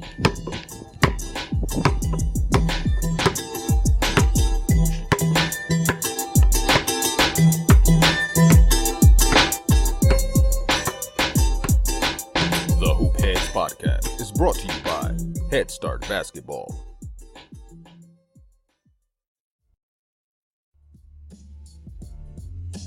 The Hoop Heads Podcast is brought to you by Head Start Basketball.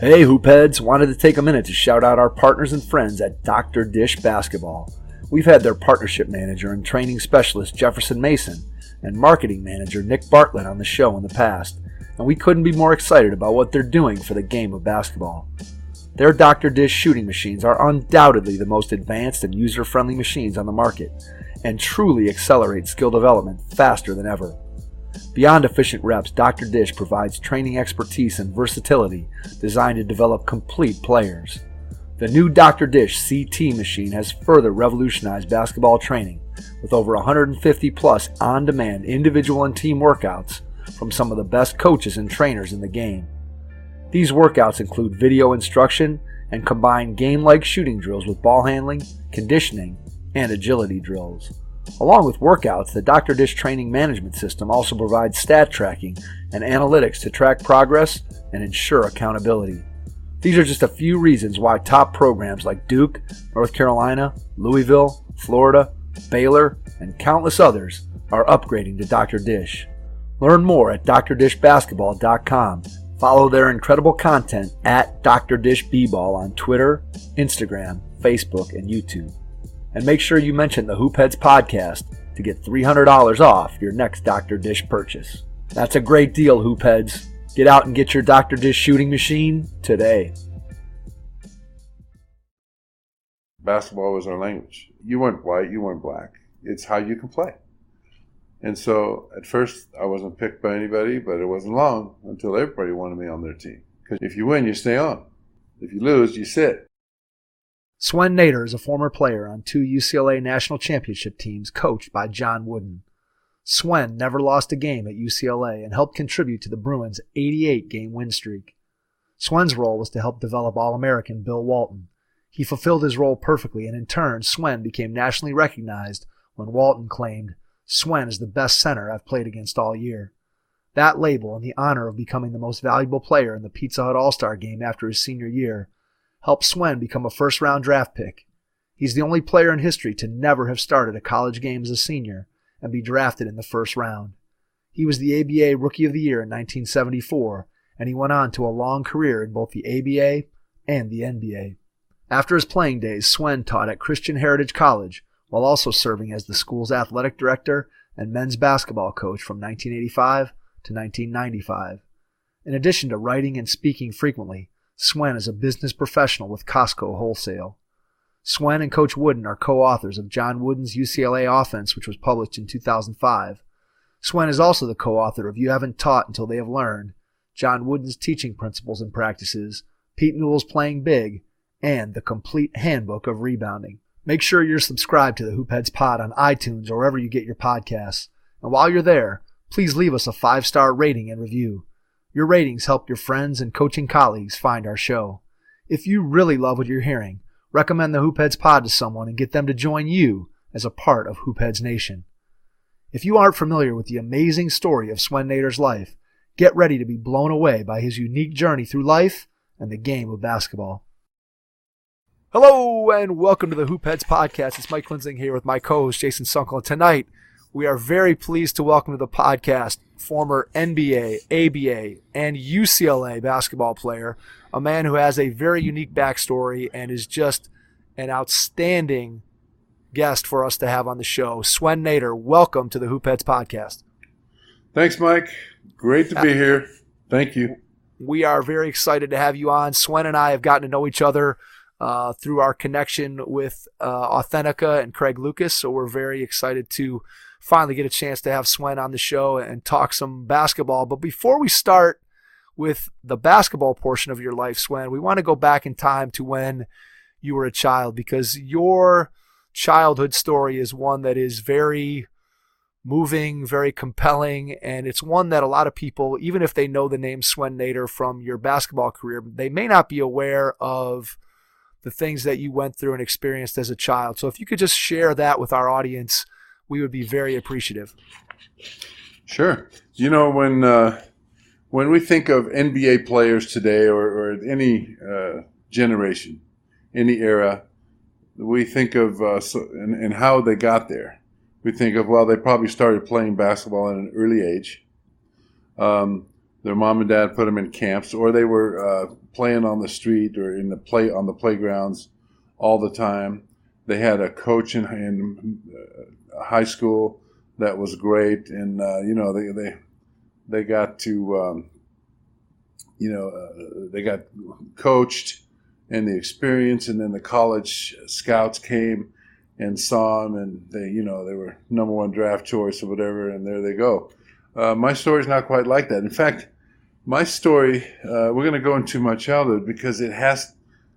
Hey Hoopheads, wanted to take a minute to shout out our partners and friends at Dr. Dish Basketball. We've had their partnership manager and training specialist Jefferson Mason and marketing manager Nick Bartlett on the show in the past, and we couldn't be more excited about what they're doing for the game of basketball. Their Dr. Dish shooting machines are undoubtedly the most advanced and user-friendly machines on the market, and truly accelerate skill development faster than ever. Beyond efficient reps, Dr. Dish provides training expertise and versatility designed to develop complete players. The new Dr. Dish CT machine has further revolutionized basketball training with over 150 plus on-demand individual and team workouts from some of the best coaches and trainers in the game. These workouts include video instruction and combine game-like shooting drills with ball handling, conditioning, and agility drills. Along with workouts, the Dr. Dish training management system also provides stat tracking and analytics to track progress and ensure accountability. These are just a few reasons why top programs like Duke, North Carolina, Louisville, Florida, Baylor, and countless others are upgrading to Dr. Dish. Learn more at drdishbasketball.com. Follow their incredible content at Dr. Dish B-Ball on Twitter, Instagram, Facebook, and YouTube. And make sure you mention the Hoopheads Podcast to get $300 off your next Dr. Dish purchase. That's a great deal, Hoopheads. Get out and get your Dr. Dish shooting machine today. Basketball was our language. You weren't white, you weren't black. It's how you can play. And so at first I wasn't picked by anybody, but it wasn't long until everybody wanted me on their team. Because if you win, you stay on. If you lose, you sit. Swen Nater is a former player on 2 UCLA national championship teams coached by John Wooden. Swen never lost a game at UCLA and helped contribute to the Bruins' 88-game win streak. Swen's role was to help develop All-American Bill Walton. He fulfilled his role perfectly, and in turn, Swen became nationally recognized when Walton claimed, "Swen is the best center I've played against all year." That label and the honor of becoming the most valuable player in the Pizza Hut All-Star game after his senior year helped Swen become a first-round draft pick. He's the only player in history to never have started a college game as a senior and be drafted in the first round. He was the ABA Rookie of the Year in 1974, and he went on to a long career in both the ABA and the NBA. After his playing days, Swen taught at Christian Heritage College while also serving as the school's athletic director and men's basketball coach from 1985 to 1995. In addition to writing and speaking frequently, Swen is a business professional with Costco Wholesale. Swen and Coach Wooden are co-authors of John Wooden's UCLA Offense, which was published in 2005. Swen is also the co-author of You Haven't Taught Until They Have Learned, John Wooden's Teaching Principles and Practices, Pete Newell's Playing Big, and the Complete Handbook of Rebounding. Make sure you're subscribed to the Hoopheads Pod on iTunes or wherever you get your podcasts. And while you're there, please leave us a 5-star rating and review. Your ratings help your friends and coaching colleagues find our show. If you really love what you're hearing, recommend the Hoopheads Pod to someone and get them to join you as a part of Hoopheads Nation. If you aren't familiar with the amazing story of Swen Nater's life, get ready to be blown away by his unique journey through life and the game of basketball. Hello and welcome to the Hoopheads Podcast. It's Mike Linsing here with my co-host Jason Sunkel. And tonight, we are very pleased to welcome to the podcast former NBA, ABA, and UCLA basketball player, a man who has a very unique backstory and is just an outstanding guest for us to have on the show. Swen Nater, welcome to the Hoopheads Podcast. Thanks, Mike. Great to be here. Thank you. We are very excited to have you on. Swen and I have gotten to know each other through our connection with Authentica and Craig Lucas, so we're very excited to finally get a chance to have Swen on the show and talk some basketball. But before we start with the basketball portion of your life, Swen, we want to go back in time to when you were a child, because your childhood story is one that is very moving, very compelling, and it's one that a lot of people, even if they know the name Swen Nater from your basketball career, they may not be aware of the things that you went through and experienced as a child. So if you could just share that with our audience, we would be very appreciative. Sure. You know, when we think of NBA players today or any generation, any era, we think of and how they got there. We think of, well, they probably started playing basketball at an early age. Their mom and dad put them in camps, or they were playing on the street or on the playgrounds all the time. They had a coach in high school that was great, and they got to they got coached and the experience, and then the college scouts came and saw them, and they were number one draft choice or whatever, and there they go. My story's not quite like that. In fact, my story, we're going to go into my childhood because it has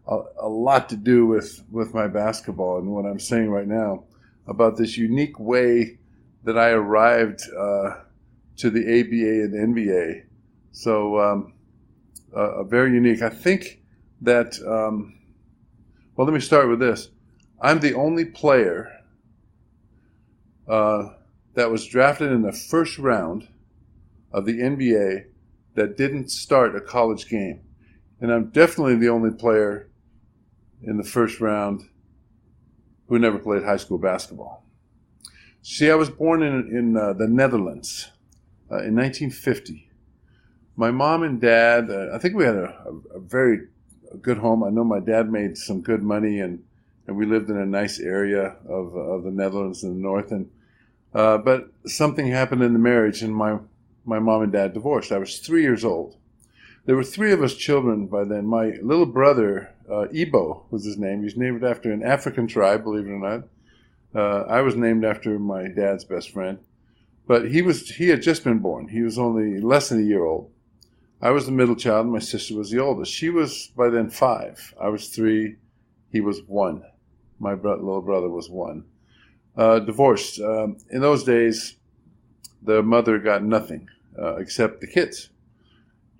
a lot to do with my basketball and what I'm saying right now about this unique way that I arrived to the ABA and NBA. So very unique. I think that, well, let me start with this. I'm the only player that was drafted in the first round of the NBA that didn't start a college game. And I'm definitely the only player in the first round who never played high school basketball. See, I was born in the Netherlands in 1950. My mom and dad, I think we had a very good home. I know my dad made some good money, and we lived in a nice area of the Netherlands in the north. And but something happened in the marriage, and my mom and dad divorced. I was 3 years old. There were three of us children by then. My little brother, Ibo was his name. He was named after an African tribe, believe it or not. I was named after my dad's best friend. But he had just been born. He was only less than a year old. I was the middle child, and my sister was the oldest. She was by then 5. I was 3. He was 1. My little brother was 1. Divorced. In those days, the mother got nothing except the kids.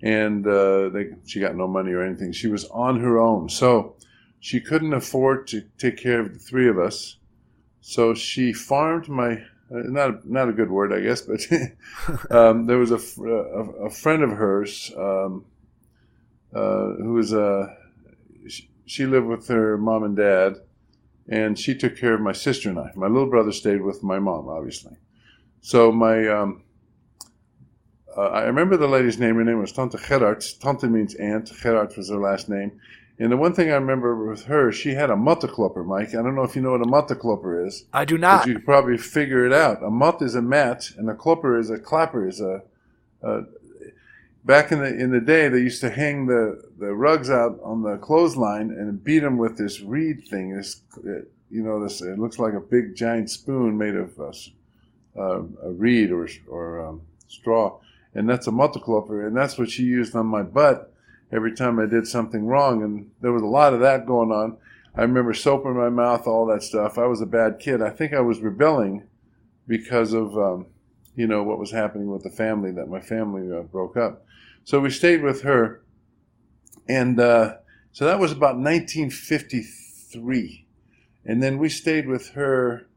And she got no money or anything. She was on her own. So she couldn't afford to take care of the three of us. So she farmed not a good word, I guess, but there was a friend of hers who was she lived with her mom and dad, and she took care of my sister and I. My little brother stayed with my mom, obviously. So I remember the lady's name. Her name was Tante Gerard. Tante means aunt. Gerard was her last name. And the one thing I remember with her, she had a matteklopper, Mike. I don't know if you know what a matteklopper is. I do not. But you could probably figure it out. A mat is a mat, and a klopper is a clapper. Back in the day, they used to hang the rugs out on the clothesline and beat them with this reed thing. It looks like a big giant spoon made of a reed or straw, and that's a matteklopper, and that's what she used on my butt every time I did something wrong, and there was a lot of that going on. I remember soap in my mouth, all that stuff. I was a bad kid. I think I was rebelling because of what was happening with the family, that my family broke up. So we stayed with her, and so that was about 1953. And then we stayed with her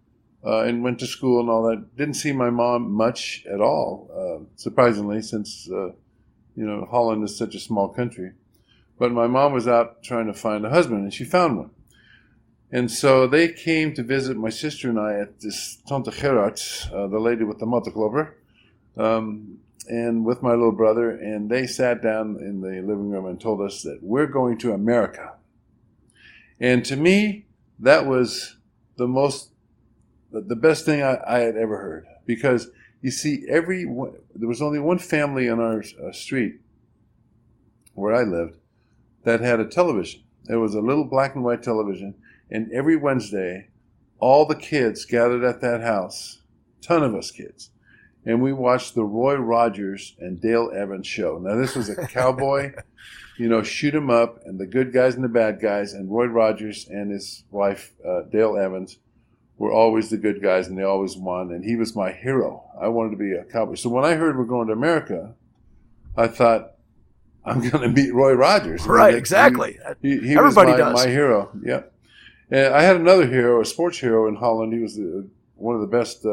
and went to school and all that. Didn't see my mom much at all, surprisingly, since Holland is such a small country. But my mom was out trying to find a husband, and she found one. And so they came to visit my sister and I at this Tante Gerard, the lady with the matteklopper, and with my little brother, and they sat down in the living room and told us that we're going to America. And to me, that was the best thing I had ever heard, because you see, there was only one family on our street where I lived that had a television. There was a little black and white television, and every Wednesday, all the kids gathered at that house, ton of us kids, and we watched the Roy Rogers and Dale Evans show. Now, this was a cowboy, shoot 'em up, and the good guys and the bad guys, and Roy Rogers and his wife, Dale Evans, were always the good guys, and they always won, and he was my hero. I wanted to be a cowboy. So when I heard we're going to America, I thought, I'm going to meet Roy Rogers. Right, exactly. He Everybody was does. my hero, yeah. And I had another hero, a sports hero in Holland. He was the one of the best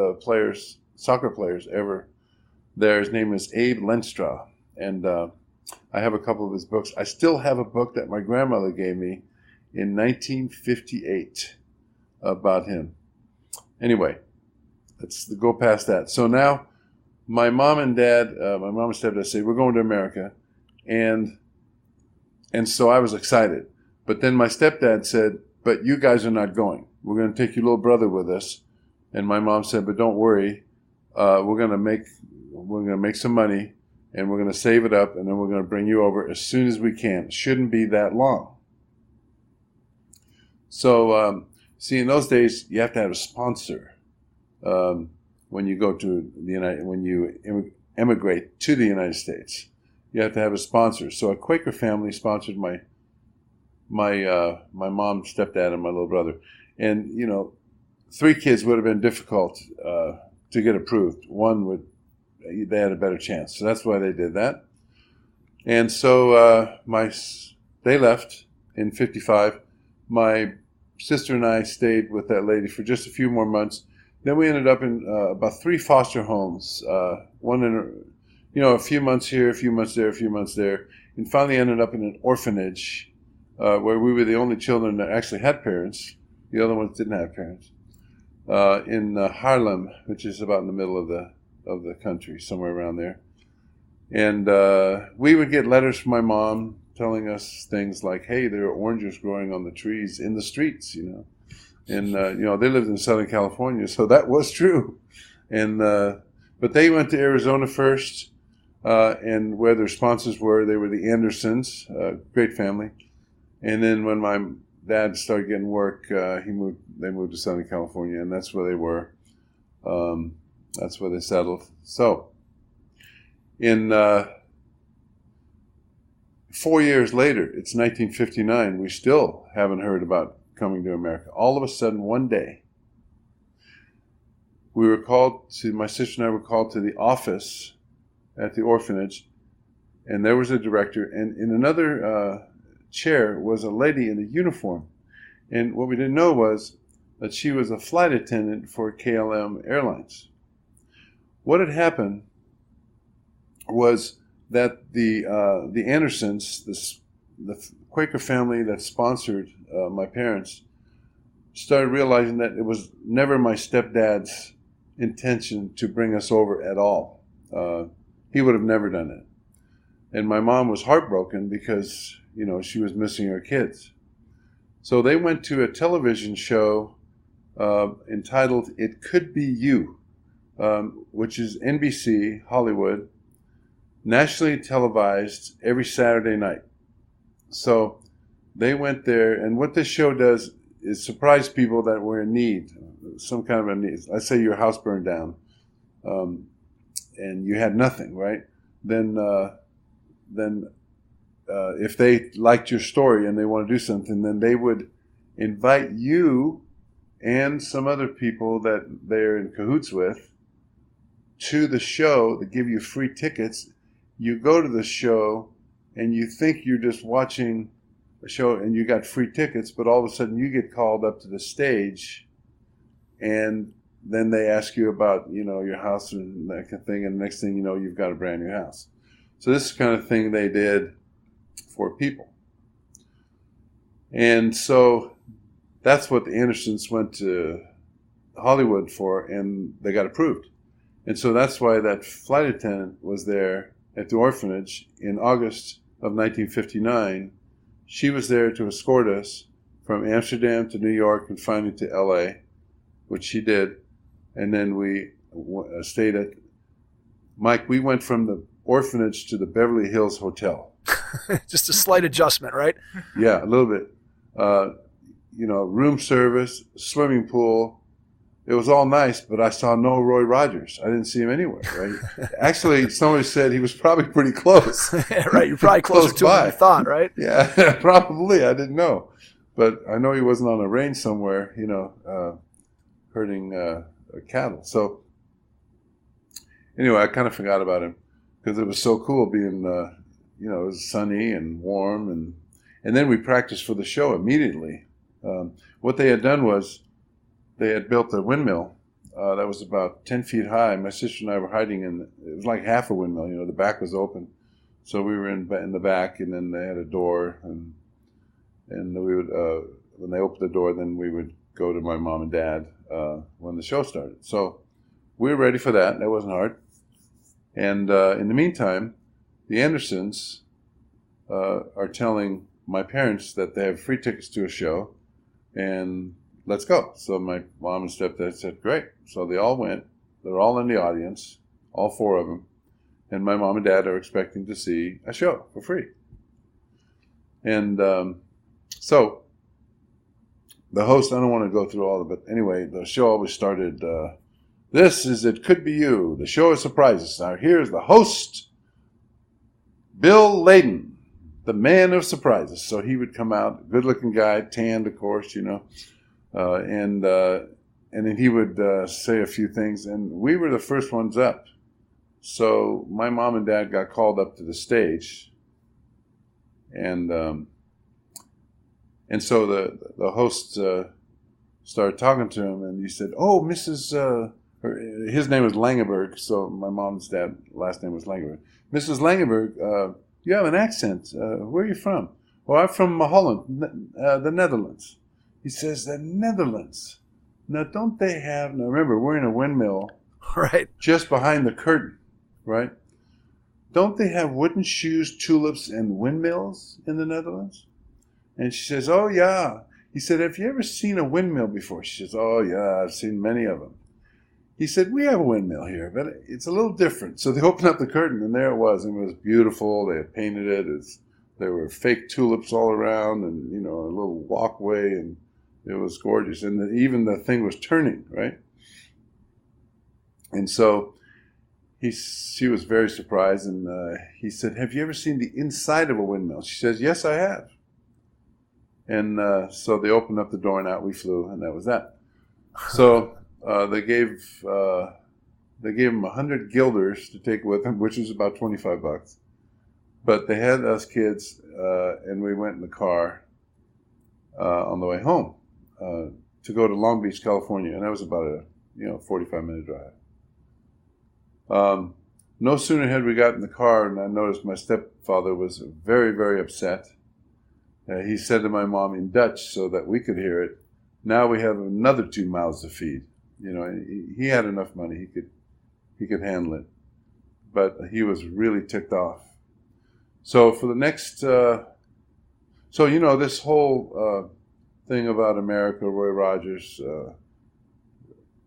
soccer players ever there. His name is Abe Lenstra, and I have a couple of his books. I still have a book that my grandmother gave me in 1958 about him. Anyway, let's go past that. So now my mom and stepdad say, we're going to America. And so I was excited. But then my stepdad said, but you guys are not going. We're going to take your little brother with us. And my mom said, but don't worry. We're going to make some money, and we're going to save it up, and then we're going to bring you over as soon as we can. It shouldn't be that long. So, see, in those days, you have to have a sponsor when you go to when you emigrate to the United States. You have to have a sponsor. So a Quaker family sponsored my mom, stepdad, and my little brother. And, 3 kids would have been difficult to get approved. They had a better chance. So that's why they did that. And so they left in 55. My sister and I stayed with that lady for just a few more months. Then we ended up in about 3 foster homes. One in, a few months here, a few months there, a few months there. And finally ended up in an orphanage where we were the only children that actually had parents. The other ones didn't have parents. In Haarlem, which is about in the middle of the country, somewhere around there. And we would get letters from my mom telling us things like, hey, there are oranges growing on the trees in the streets, And, they lived in Southern California, so that was true. And but they went to Arizona first, and where their sponsors were, they were the Andersons, great family. And then when my dad started getting work, they moved to Southern California, and that's where they were. That's where they settled. So, in 4 years later, it's 1959, we still haven't heard about coming to America. All of a sudden, one day, my sister and I were called to the office at the orphanage, and there was a director, and in another chair was a lady in a uniform. And what we didn't know was that she was a flight attendant for KLM Airlines. What had happened was that the Andersons, the Quaker family that sponsored my parents, started realizing that it was never my stepdad's intention to bring us over at all. He would have never done it. And my mom was heartbroken because, she was missing her kids. So they went to a television show entitled It Could Be You, which is NBC, Hollywood, nationally televised every Saturday night. So they went there, and what this show does is surprise people that were in need, some kind of a need. Let's say your house burned down, and you had nothing, right? Then if they liked your story and they want to do something, then they would invite you and some other people that they're in cahoots with to the show. They give you free tickets. You go to the show and you think you're just watching a show and you got free tickets, but all of a sudden you get called up to the stage, and then they ask you about, your house and that kind of thing, and the next thing you know, you've got a brand new house. So this is the kind of thing they did for people. And so that's what the Andersons went to Hollywood for, and they got approved. And so that's why that flight attendant was there at the orphanage in August of 1959. She was there to escort us from Amsterdam to New York and finally to LA, which she did. And then we stayed at, Mike, we went from the orphanage to the Beverly Hills Hotel. Just a slight adjustment, right? Yeah, a little bit. Room service, swimming pool. It was all nice, but I saw no Roy Rogers. I didn't see him anywhere, right? Actually, somebody said he was probably pretty close. Right, you're probably closer to him than you thought, right? Yeah, probably. I didn't know. But I know he wasn't on a range somewhere, herding cattle. So anyway, I kind of forgot about him because it was so cool being, it was sunny and warm. And then we practiced for the show immediately. What they had done was they had built a windmill that was about 10 feet high. My sister and I were hiding it was like half a windmill, the back was open. So we were in the back, and then they had a door, and we would, when they opened the door, then we would go to my mom and dad when the show started. So we were ready for that. That wasn't hard. And in the meantime, the Andersons are telling my parents that they have free tickets to a show, and let's go. So my mom and stepdad said, great. So they all went. They're all in the audience, all four of them. And my mom and dad are expecting to see a show for free. And so the host, I don't want to go through all of it, but anyway, the show always started, this is It Could Be You, the show of surprises. Now here's the host, Bill Layden, the man of surprises. So he would come out, good-looking guy, tanned, of course, and then he would say a few things, and we were the first ones up. So my mom and dad got called up to the stage, and so the host started talking to him, and he said, "Oh, his name was Langenberg." So my mom's dad last name was Langenberg. Mrs. Langenberg, you have an accent. Where are you from? Well, I'm from Holland, the Netherlands. He says, the Netherlands. Now, don't they have? Now, remember, we're in a windmill, Right. just behind the curtain. Right? Don't they have wooden shoes, tulips, and windmills in the Netherlands? And she says, oh, yeah. He said, have you ever seen a windmill before? She says, oh, yeah, I've seen many of them. He said, we have a windmill here, but it's a little different. So they opened up the curtain, and there it was. And it was beautiful. They had painted it. There were fake tulips all around, and, a little walkway, and it was gorgeous. And even the thing was turning, right? And so she was very surprised, and he said, have you ever seen the inside of a windmill? She says, yes, I have. And so they opened up the door, and out we flew, and that was that. So they gave him 100 guilders to take with them, which was about $25. But they had us kids, and we went in the car on the way home to go to Long Beach, California, and that was about a 45-minute drive. No sooner had we got in the car, and I noticed my stepfather was very, very upset. He said to my mom in Dutch so that we could hear it, now we have another 2 mouths to feed. He had enough money, he could handle it. But he was really ticked off. So for the next, this whole thing about America, Roy Rogers,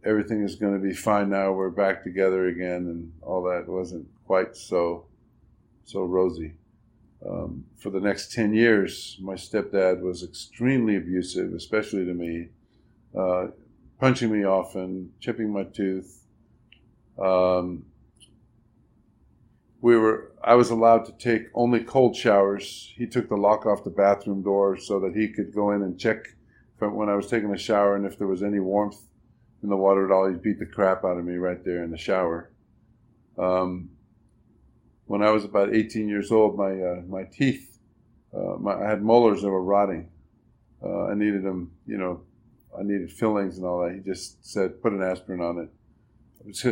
everything is going to be fine now, we're back together again, and all that wasn't quite so rosy. For the next 10 years, my stepdad was extremely abusive, especially to me, punching me often, chipping my tooth. I was allowed to take only cold showers. He took the lock off the bathroom door so that he could go in and check when I was taking a shower, and if there was any warmth in the water at all, he'd beat the crap out of me right there in the shower. When I was about 18 years old, my teeth, I had molars that were rotting. I needed them, I needed fillings and all that. He just said, put an aspirin on it.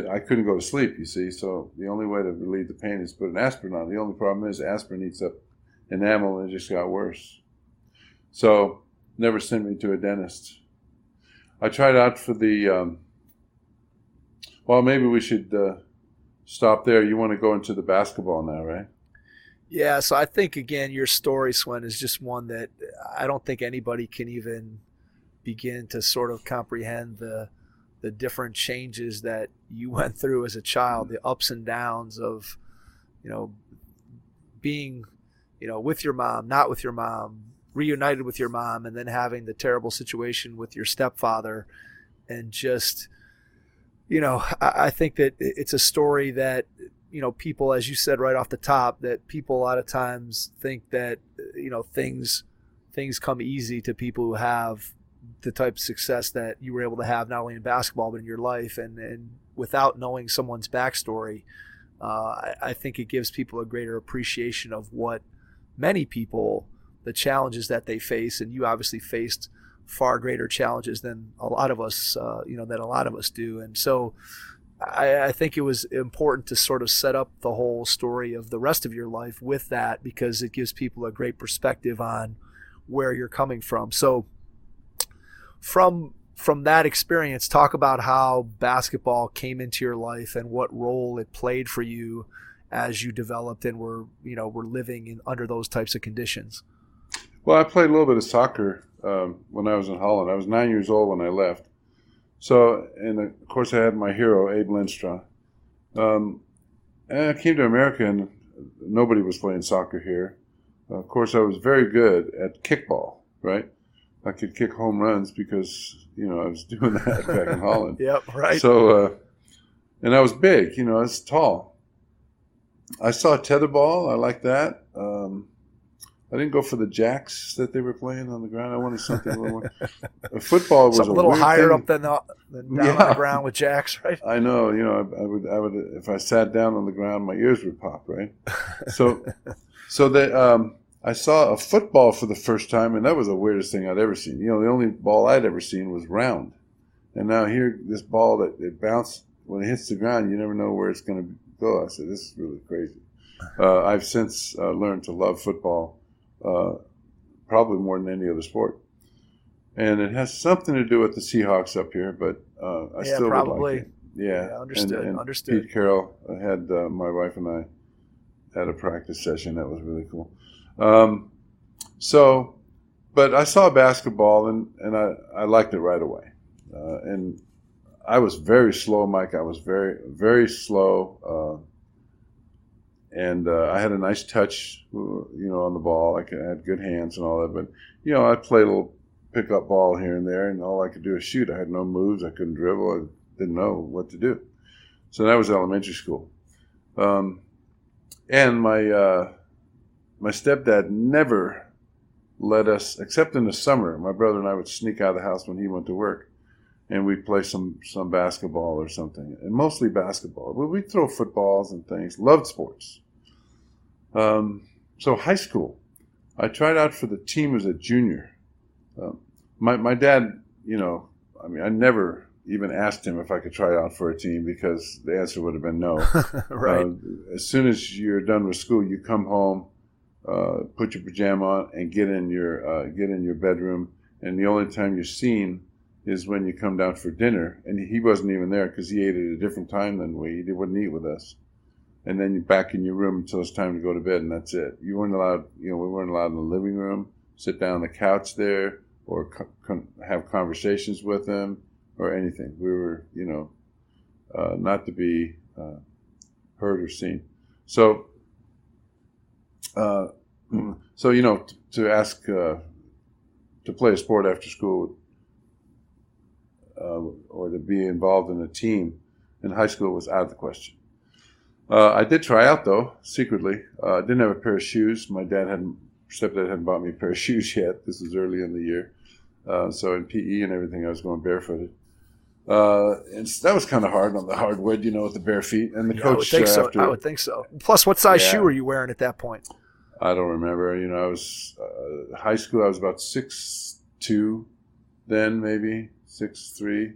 I couldn't go to sleep, you see, so the only way to relieve the pain is put an aspirin on it. The only problem is aspirin eats up enamel, and it just got worse. So, never sent me to a dentist. I tried out for the, maybe we should stop there. You want to go into the basketball now, right? Yeah, so I think, again, your story, Swen, is just one that I don't think anybody can even begin to sort of comprehend the different changes that you went through as a child, the ups and downs of, being, with your mom, not with your mom, reunited with your mom, and then having the terrible situation with your stepfather. And just, I think that it's a story that, people, as you said right off the top, that people a lot of times think that, things come easy to people who have the type of success that you were able to have, not only in basketball, but in your life. And without knowing someone's backstory, I think it gives people a greater appreciation of what many people, the challenges that they face. And you obviously faced far greater challenges than a lot of us, do. And so I think it was important to sort of set up the whole story of the rest of your life with that, because it gives people a great perspective on where you're coming from. So from that experience, talk about how basketball came into your life and what role it played for you as you developed and were living under those types of conditions. Well, I played a little bit of soccer when I was in Holland. I was 9 years old when I left. So, and of course I had my hero, Abe Lenstra. And I came to America and nobody was playing soccer here. Of course, I was very good at kickball, right? I could kick home runs because, I was doing that back in Holland. Yep, right. So, and I was big, I was tall. I saw tetherball. I liked that. I didn't go for the jacks that they were playing on the ground. I wanted something a little more. Football was something a little higher thing. Up than down on the ground with jacks, right? I know. I would if I sat down on the ground, my ears would pop, right? So I saw a football for the first time, and that was the weirdest thing I'd ever seen. The only ball I'd ever seen was round, and now here this ball that it bounced when it hits the ground, you never know where it's going to go. I said, this is really crazy. I've since learned to love football. Probably more than any other sport, and it has something to do with the Seahawks up here. But I still probably. would like it. Yeah, understood. And Understood. Pete Carroll had my wife and I had a practice session that was really cool. But I saw basketball and I liked it right away. And I was very slow, Mike. I was very, very slow. And I had a nice touch, on the ball. I had good hands and all that. But, I played a little pickup ball here and there, and all I could do is shoot. I had no moves. I couldn't dribble. I didn't know what to do. So that was elementary school. And my stepdad never let us, except in the summer, my brother and I would sneak out of the house when he went to work, and we'd play some basketball or something, and mostly basketball. But we'd throw footballs and things. Loved sports. So high school, I tried out for the team as a junior. My dad, I never even asked him if I could try out for a team because the answer would have been no. Right. As soon as you're done with school, you come home, put your pajama on, and get in your bedroom. And the only time you're seen is when you come down for dinner. And he wasn't even there because he ate at a different time than we. He wouldn't eat with us. And then you're back in your room until it's time to go to bed, and that's it. You weren't allowed, we weren't allowed in the living room, sit down on the couch there, or have conversations with them, or anything. We were, not to be heard or seen. So, to ask to play a sport after school or to be involved in a team in high school was out of the question. I did try out though, secretly. I didn't have a pair of shoes. My stepdad hadn't bought me a pair of shoes yet. This was early in the year. So in PE and everything, I was going barefooted. And that was kind of hard on the hardwood, with the bare feet. And the coach I would think so. Plus, what size shoe were you wearing at that point? I don't remember. I was high school. I was about 6'2", then maybe 6'3",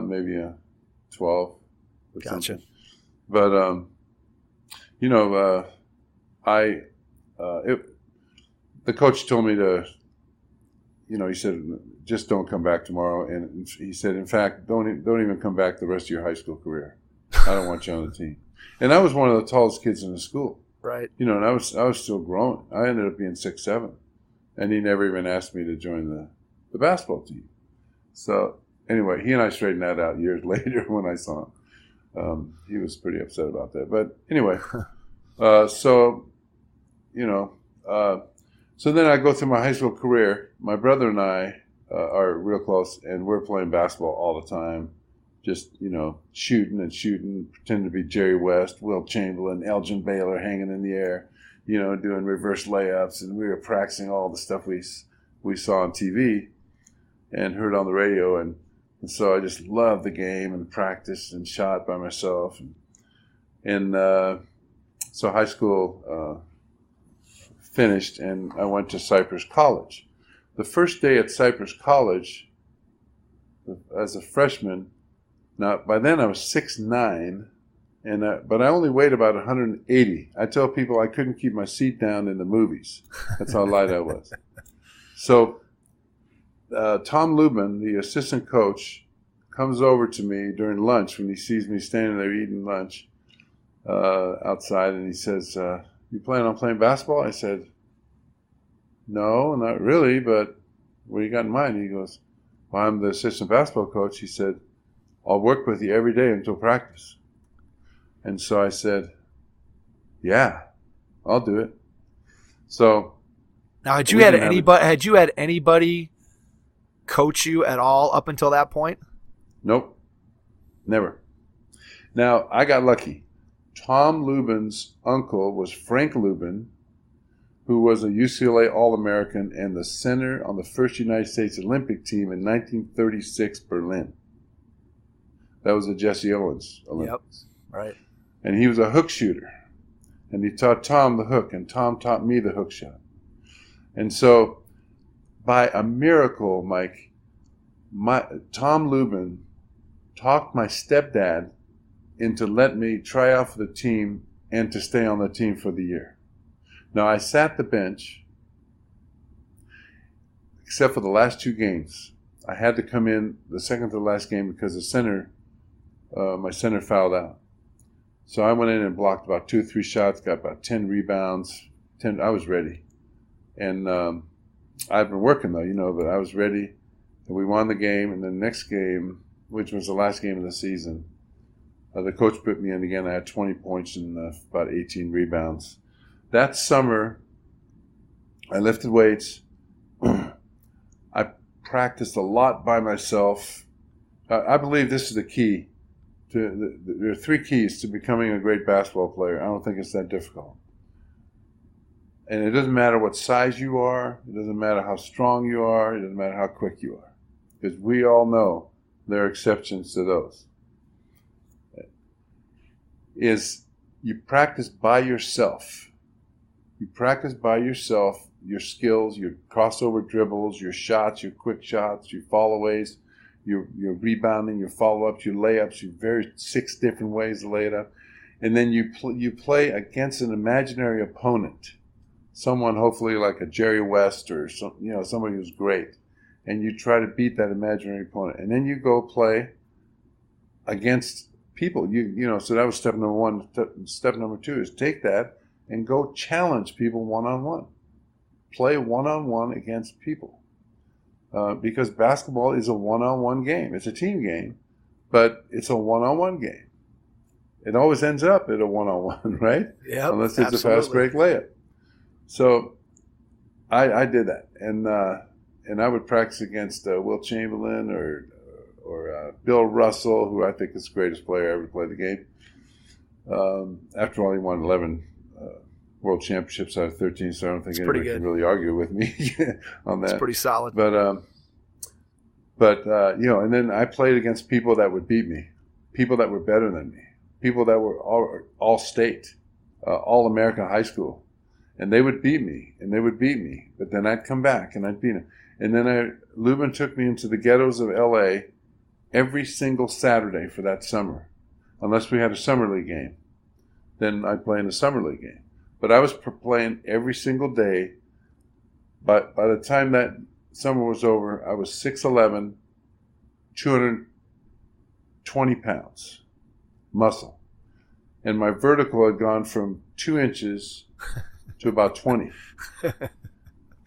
maybe a 12. Gotcha. Something. But the coach told me to, he said, just don't come back tomorrow. And he said, in fact, don't even come back the rest of your high school career. I don't want you on the team. And I was one of the tallest kids in the school. Right. And I was still growing. I ended up being 6'7", and he never even asked me to join the basketball team. So anyway, he and I straightened that out years later when I saw him. He was pretty upset about that. But anyway, so then I go through my high school career. My brother and I are real close, and we're playing basketball all the time. Just, shooting, pretending to be Jerry West, Will Chamberlain, Elgin Baylor hanging in the air, doing reverse layups. And we were practicing all the stuff we saw on TV and heard on the radio. And so I just loved the game and practiced and shot by myself. And so high school finished, and I went to Cypress College. the first day at Cypress College, as a freshman, now by then I was 6'9", but I only weighed about 180. I tell people I couldn't keep my seat down in the movies. That's how light I was. So Tom Lubin, the assistant coach, comes over to me during lunch when he sees me standing there eating lunch outside, and he says, "You plan on playing basketball?" I said, "No, not really, but what do you got in mind?" He goes, "Well, I'm the assistant basketball coach." He said, "I'll work with you every day until practice." And so I said, "Yeah, I'll do it." So now, had you had anybody coach you at all up until that point? Nope, never. Now, I got lucky. Tom Lubin's uncle was Frank Lubin, who was a UCLA All-American and the center on the first United States Olympic team in 1936 Berlin. That was the Jesse Owens Olympics. Yep, right. And he was a hook shooter. And he taught Tom the hook, and Tom taught me the hook shot. And so, by a miracle, Mike, Tom Lubin talked my stepdad into letting me try out for the team and to stay on the team for the year. Now, I sat the bench, except for the last two games. I had to come in the second to the last game because my center fouled out. So I went in and blocked about 2 or 3 shots, got about 10 rebounds. I was ready. And I've been working, though, but I was ready. And we won the game. And the next game, which was the last game of the season, the coach put me in again. I had 20 points and about 18 rebounds. That summer, I lifted weights. I practiced a lot by myself. I believe this is the key. There are 3 keys to becoming a great basketball player. I don't think it's that difficult. And it doesn't matter what size you are. It doesn't matter how strong you are. It doesn't matter how quick you are. Because we all know there are exceptions to those. Is you practice by yourself. You practice by yourself your skills, your crossover dribbles, your shots, your quick shots, your followaways, your rebounding, your follow-ups, your layups, your 6 different ways to lay it up. And then you play against an imaginary opponent, someone hopefully like a Jerry West or somebody who's great. And you try to beat that imaginary opponent. And then you go play against people. So that was step number 1. Step number 2 is take that and go challenge people one-on-one. Play one-on-one against people. Because basketball is a one-on-one game. It's a team game, but it's a one-on-one game. It always ends up at a one-on-one, right? Yeah, unless it's absolutely. a fast break layup. So I did that, and I would practice against Will Chamberlain or Bill Russell, who I think is the greatest player ever to play the game. After all, he won 11 world championships out of 13, so I don't think anybody can really argue with me on that. It's pretty solid. But and then I played against people that would beat me, people that were better than me, people that were all state, All-American high school, and they would beat me, but then I'd come back and I'd beat them. And then Lubin took me into the ghettos of LA every single Saturday for that summer, unless we had a summer league game. Then I'd play in a summer league game. But I was playing every single day. But by the time that summer was over, I was 6'11", 220 pounds, muscle. And my vertical had gone from 2 inches to about 20.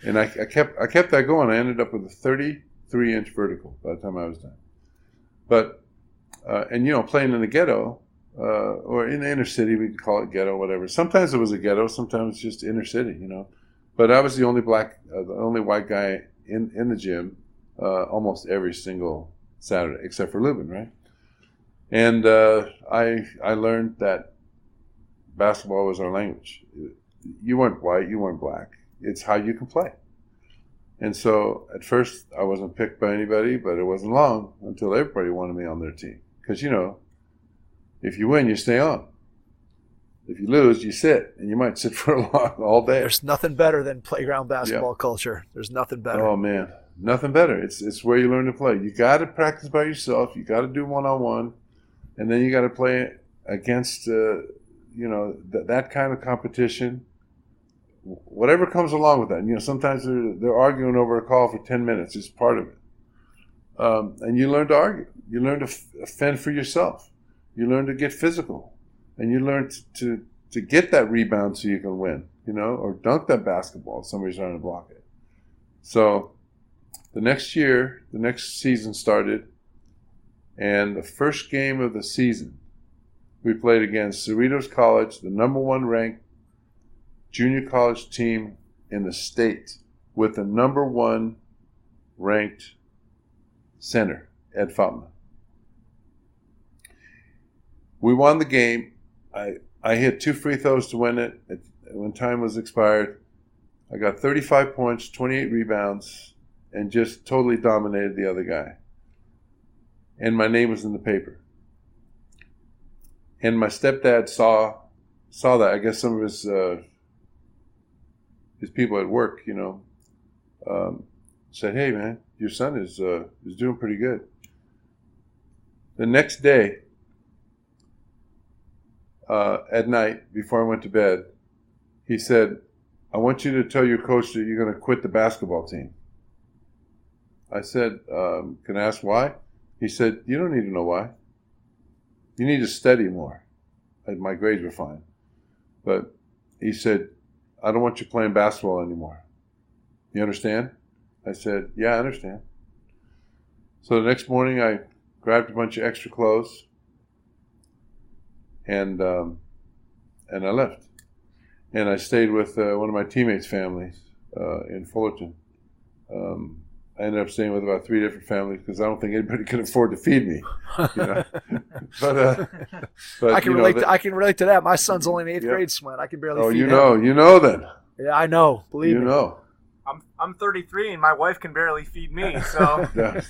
And I kept that going. I ended up with a 33-inch vertical by the time I was done. But, playing in the ghetto, or in the inner city, we could call it ghetto, whatever. Sometimes it was a ghetto, sometimes just inner city, But I was the only white guy in the gym almost every single Saturday, except for Lubin, right? And I learned that basketball was our language. You weren't white, you weren't black. It's how you can play. And so at first I wasn't picked by anybody, but it wasn't long until everybody wanted me on their team. Because, if you win, you stay on. If you lose, you sit, and you might sit for all day. There's nothing better than playground basketball culture. There's nothing better. Oh man, nothing better. It's where you learn to play. You got to practice by yourself. You got to do one-on-one, and then you got to play against that kind of competition. Whatever comes along with that. Sometimes they're arguing over a call for 10 minutes. It's part of it. And you learn to argue. You learn to fend for yourself. You learn to get physical. And you learn to get that rebound so you can win, or dunk that basketball if somebody's trying to block it. So the next season started, and the first game of the season, we played against Cerritos College, the number 1 ranked junior college team in the state, with the number 1 ranked center, Ed Fountain. We won the game. I hit 2 free throws to win it when time was expired. I got 35 points, 28 rebounds, and just totally dominated the other guy. And my name was in the paper. And my stepdad saw that. I guess some of his people at work, said, "Hey man, your son is doing pretty good." The next day, at night, before I went to bed, he said, "I want you to tell your coach that you're going to quit the basketball team." I said, "Can I ask why?" He said, "You don't need to know why. You need to study more." My grades were fine. But he said, "I don't want you playing basketball anymore. You understand?" I said, "Yeah, I understand." So the next morning, I grabbed a bunch of extra clothes, and I left. And I stayed with one of my teammates' families in Fullerton. I ended up staying with about 3 different families because I don't think anybody could afford to feed me. But I can relate. I can relate to that. My son's only in 8th grade, Swen. I can barely. Oh, feed you him. know then. Yeah, I know. Believe me. You know. I'm 33 and my wife can barely feed me. So. Yeah.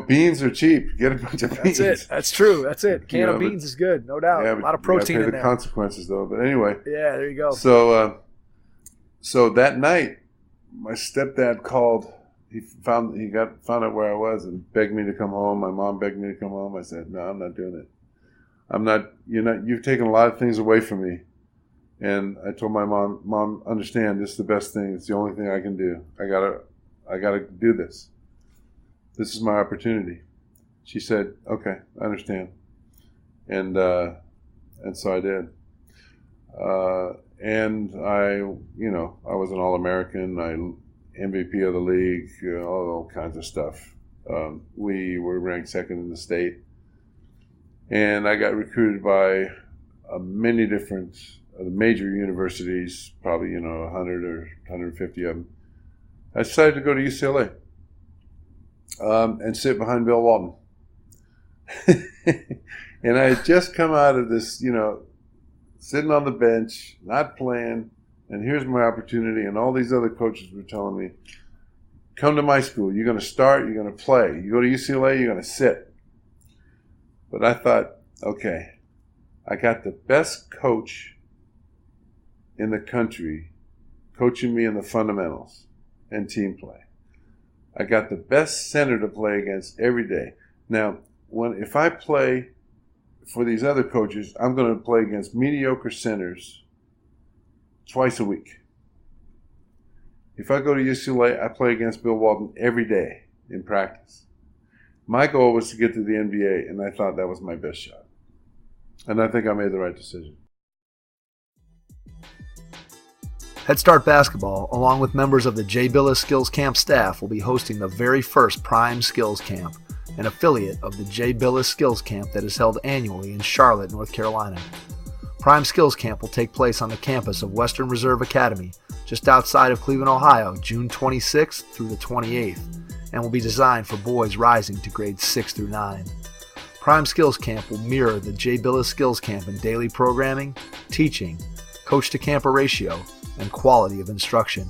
Beans are cheap. Get a bunch of beans. That's it. That's true. That's it. Can of beans is good, no doubt. Yeah, a lot of protein you in pay there. the consequences though. But anyway. Yeah, there you go. So that night, my stepdad called. He found out where I was and begged me to come home. My mom begged me to come home. I said, "No, I'm not doing it. I'm not. You've taken a lot of things away from me." And I told my mom, understand, this is the best thing. It's the only thing I can do. I gotta do this. This is my opportunity. She said, "Okay, I understand." And so I did. And I was an All-American. MVP of the league, all kinds of stuff. We were ranked 2nd in the state. And I got recruited by many different major universities, probably 100 or 150 of them. I decided to go to UCLA and sit behind Bill Walton. And I had just come out of this, sitting on the bench, not playing, and here's my opportunity. And all these other coaches were telling me, "Come to my school. You're going to start. You're going to play. You go to UCLA, you're going to sit." But I thought, okay, I got the best coach in the country coaching me in the fundamentals and team play. I got the best center to play against every day. Now, if I play for these other coaches, I'm going to play against mediocre centers twice a week. If I go to UCLA, I play against Bill Walton every day in practice. My goal was to get to the NBA, and I thought that was my best shot. And I think I made the right decision. Head Start Basketball, along with members of the J. Billis Skills Camp staff, will be hosting the very first Prime Skills Camp, an affiliate of the J. Billis Skills Camp that is held annually in Charlotte, North Carolina. Prime Skills Camp will take place on the campus of Western Reserve Academy, just outside of Cleveland, Ohio, June 26th through the 28th, and will be designed for boys rising to grades 6 through 9. Prime Skills Camp will mirror the J. Billis Skills Camp in daily programming, teaching, coach-to-camper ratio, and quality of instruction.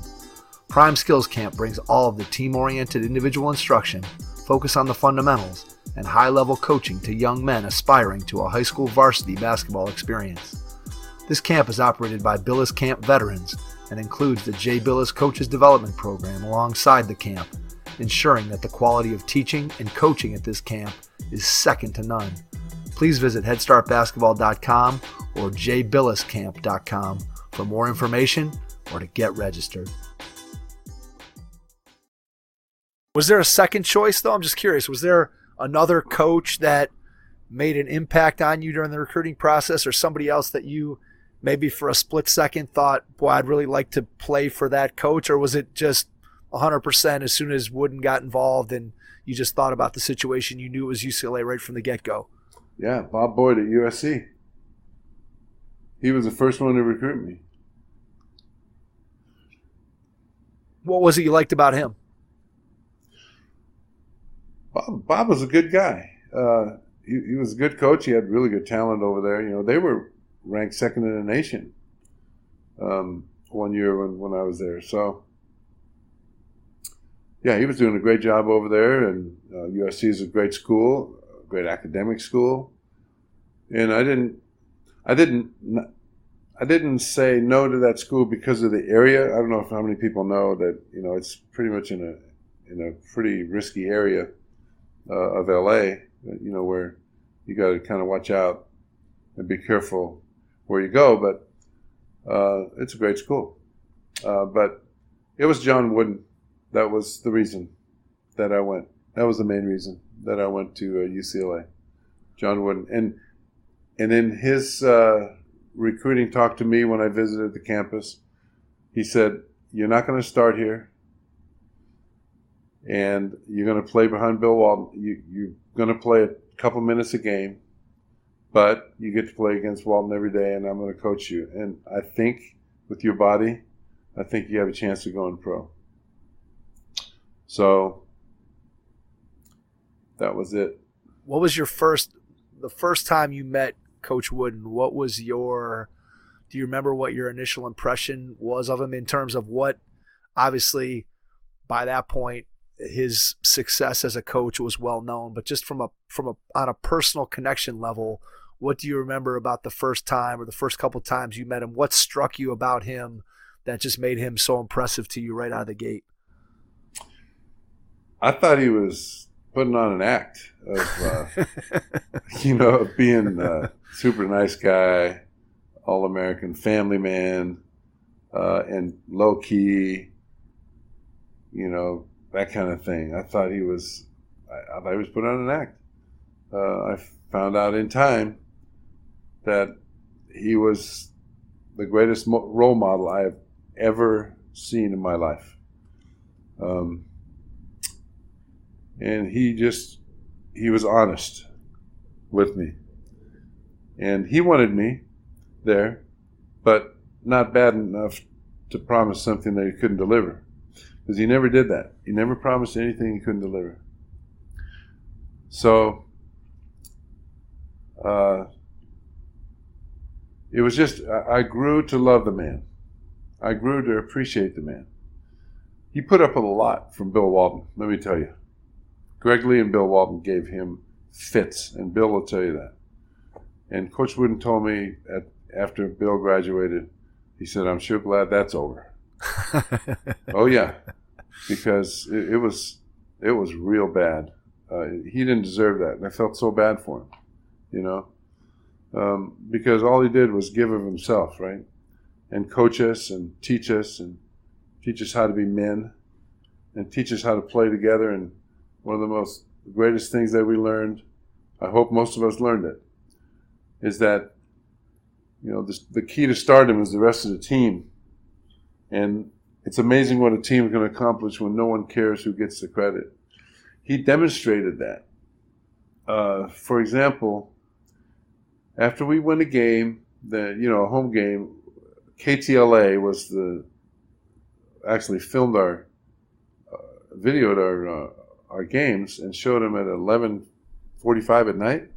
Prime Skills Camp brings all of the team-oriented individual instruction, focus on the fundamentals, and high-level coaching to young men aspiring to a high school varsity basketball experience. This camp is operated by Billis Camp veterans and includes the J. Billis Coaches Development Program alongside the camp, ensuring that the quality of teaching and coaching at this camp is second to none. Please visit headstartbasketball.com or jbilliscamp.com for more information or to get registered. Was there a second choice, though? I'm just curious. Was there another coach that made an impact on you during the recruiting process, or somebody else that you maybe for a split second thought, boy, I'd really like to play for that coach? Or was it just 100% as soon as Wooden got involved and you just thought about the situation, you knew it was UCLA right from the get-go? Yeah, Bob Boyd at USC. He was the first one to recruit me. What was it you liked about him? Bob was a good guy. He was a good coach. He had really good talent over there. You know, they were ranked second in the nation one year when I was there. So, yeah, he was doing a great job over there. And USC is a great school, a great academic school. And I didn't say no to that school because of the area. I don't know how many people know that, you know, it's pretty much in a pretty risky area of LA, you know, where you got to kind of watch out and be careful where you go. But it's a great school. But it was John Wooden. That was the reason that I went. That was the main reason that I went to UCLA. John Wooden. And in his recruiting talk to me when I visited the campus, he said, "You're not going to start here, and you're going to play behind Bill Walton. You're going to play a couple minutes a game, but you get to play against Walton every day, and I'm going to coach you. And I think with your body, I think you have a chance to go in pro." So that was it. What was the first time you met Coach Wooden? What was do you remember what your initial impression was of him in terms of what, obviously by that point, his success as a coach was well known, but just on a personal connection level, what do you remember about the first time or the first couple times you met him? What struck you about him that just made him so impressive to you right out of the gate? I thought he was putting on an act of, you know, being a super nice guy, All-American family man, and low key, you know, that kind of thing. I thought he was putting on an act. I found out in time that he was the greatest role model I have ever seen in my life. And he was honest with me. And he wanted me there, but not bad enough to promise something that he couldn't deliver. Because he never did that. He never promised anything he couldn't deliver. So, it was just, I grew to love the man. I grew to appreciate the man. He put up with a lot from Bill Walton, let me tell you. Greg Lee and Bill Walton gave him fits, and Bill will tell you that. And Coach Wooden told me after Bill graduated, he said, "I'm sure glad that's over." Oh yeah, because it was real bad. He didn't deserve that, and I felt so bad for him, you know, because all he did was give of himself, right, and coach us and teach us how to be men, and teach us how to play together. And one of the greatest things that we learned, I hope most of us learned it, is that, you know, the key to stardom is the rest of the team. And it's amazing what a team can accomplish when no one cares who gets the credit. He demonstrated that. For example, after we win a game, a home game, KTLA actually filmed videoed our games and showed them at 11:45 at night.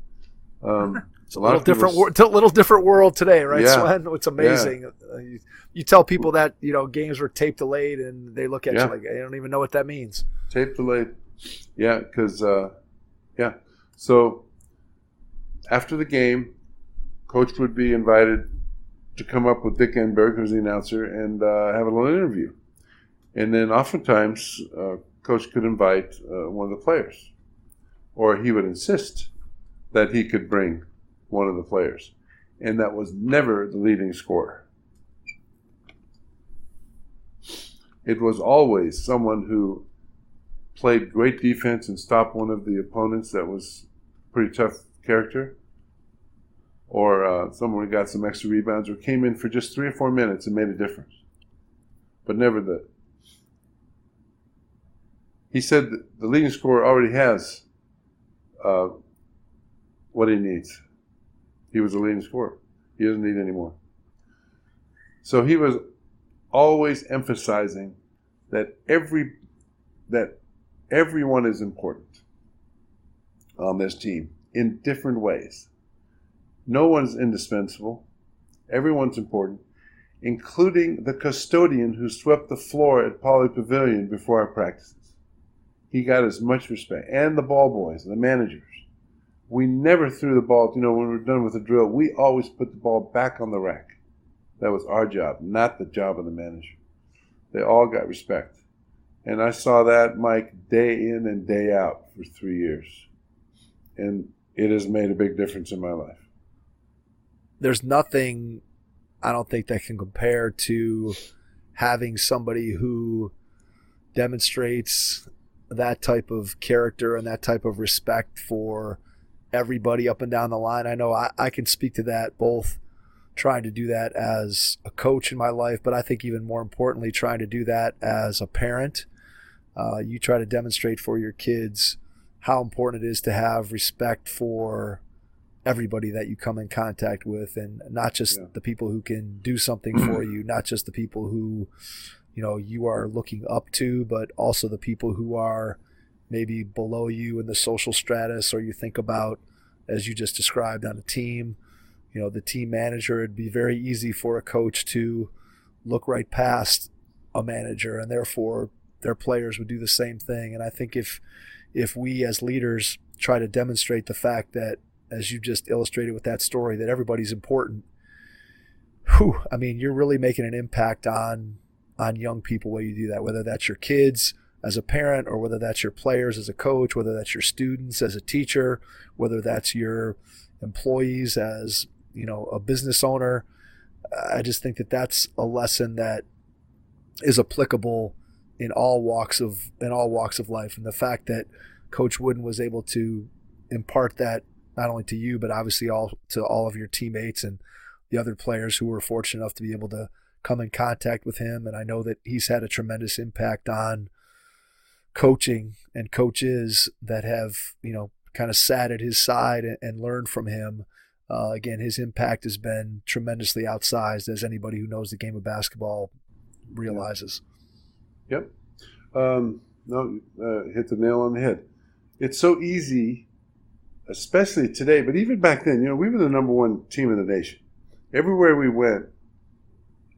It's a little different world today, right, yeah, Swen? It's amazing. Yeah. You tell people that, you know, games were tape delayed, and they look at you like they don't even know what that means. Tape delayed, yeah, because So after the game, Coach would be invited to come up with Dick Enberg, who's the announcer, and have a little interview. And then oftentimes, Coach could invite one of the players, or he would insist that he could bring one of the players. And that was never the leading scorer. It was always someone who played great defense and stopped one of the opponents that was pretty tough character, or someone who got some extra rebounds, or came in for just 3 or 4 minutes and made a difference. But never the... He said that the leading scorer already has what he needs. He was the leading scorer. He doesn't need any more. So he was always emphasizing that everyone is important on this team in different ways. No one's indispensable. Everyone's important, including the custodian who swept the floor at Poly Pavilion before our practices. He got as much respect. And the ball boys, the managers. We never threw the ball, when we were done with the drill, we always put the ball back on the rack. That was our job, not the job of the manager. They all got respect. And I saw that, Mike, day in and day out for 3 years. And it has made a big difference in my life. There's nothing, I don't think, that can compare to having somebody who demonstrates that type of character and that type of respect for everybody up and down the line. I know I can speak to that, both trying to do that as a coach in my life, but I think even more importantly, trying to do that as a parent. You try to demonstrate for your kids how important it is to have respect for everybody that you come in contact with, and not just the people who can do something for you, not just the people who you are looking up to, but also the people who are maybe below you in the social stratus, or you think about, as you just described, on a team, the team manager. It'd be very easy for a coach to look right past a manager, and therefore their players would do the same thing. And I think if we as leaders try to demonstrate the fact that, as you just illustrated with that story, that everybody's important, you're really making an impact on young people when you do that, whether that's your kids as a parent, or whether that's your players as a coach, whether that's your students as a teacher, whether that's your employees as a business owner. I just think that that's a lesson that is applicable in all walks of life. And the fact that Coach Wooden was able to impart that not only to you, but obviously to all of your teammates and the other players who were fortunate enough to be able to come in contact with him. And I know that he's had a tremendous impact on coaching and coaches that have, kind of sat at his side and learned from him. Again, his impact has been tremendously outsized, as anybody who knows the game of basketball realizes. Yep. Hit the nail on the head. It's so easy, especially today, but even back then, we were the number one team in the nation. Everywhere we went,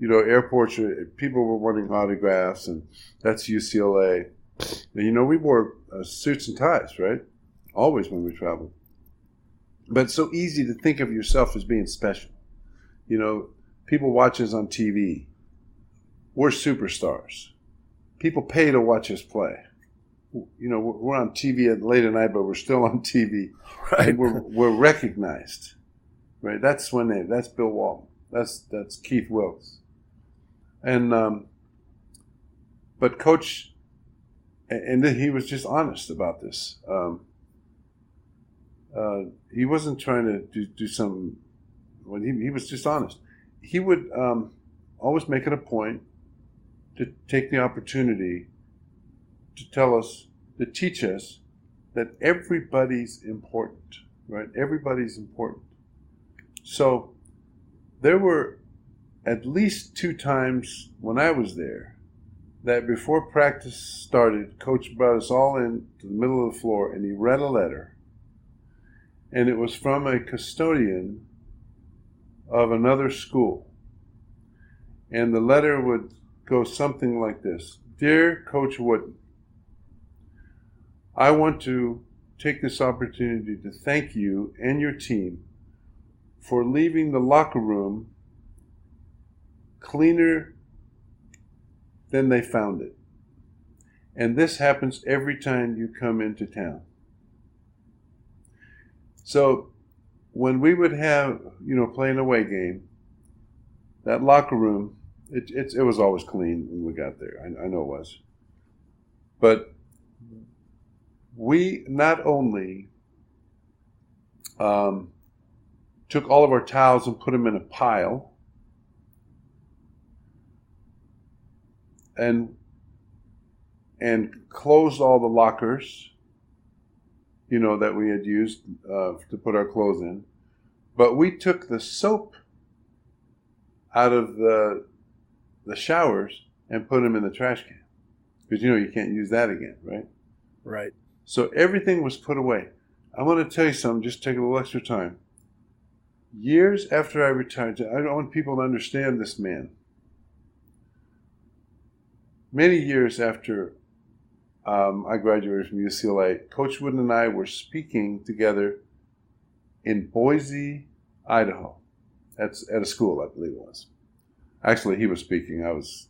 airports, people were wanting autographs, and that's UCLA. And, we wore suits and ties, right? Always when we traveled. But it's so easy to think of yourself as being special. People watch us on TV. We're superstars. People pay to watch us play. We're on TV late at night, but we're still on TV. Right. And we're recognized. Right? That's Swen Nater. That's Bill Walton. That's Keith Wilkes. And but Coach, and he was just honest about this. He wasn't trying to do something. He was just honest. He would always make it a point to take the opportunity to teach us that everybody's important, right? Everybody's important. So there were at least 2 times when I was there that before practice started, Coach brought us all in to the middle of the floor, and he read a letter. And it was from a custodian of another school. And the letter would go something like this. Dear Coach Wooden, I want to take this opportunity to thank you and your team for leaving the locker room cleaner than they found it. And this happens every time you come into town. So when we would have, play an away game, that locker room, it was always clean when we got there. I know it was. But we not only took all of our towels and put them in a pile, and closed all the lockers, that we had used to put our clothes in. But we took the soap out of the showers and put them in the trash can. Because, you can't use that again, right? Right. So everything was put away. I want to tell you something, just take a little extra time. Years after I retired, I want people to understand this man. Many years after I graduated from UCLA, Coach Wooden and I were speaking together in Boise, Idaho, at a school, I believe it was. Actually, he was speaking. I was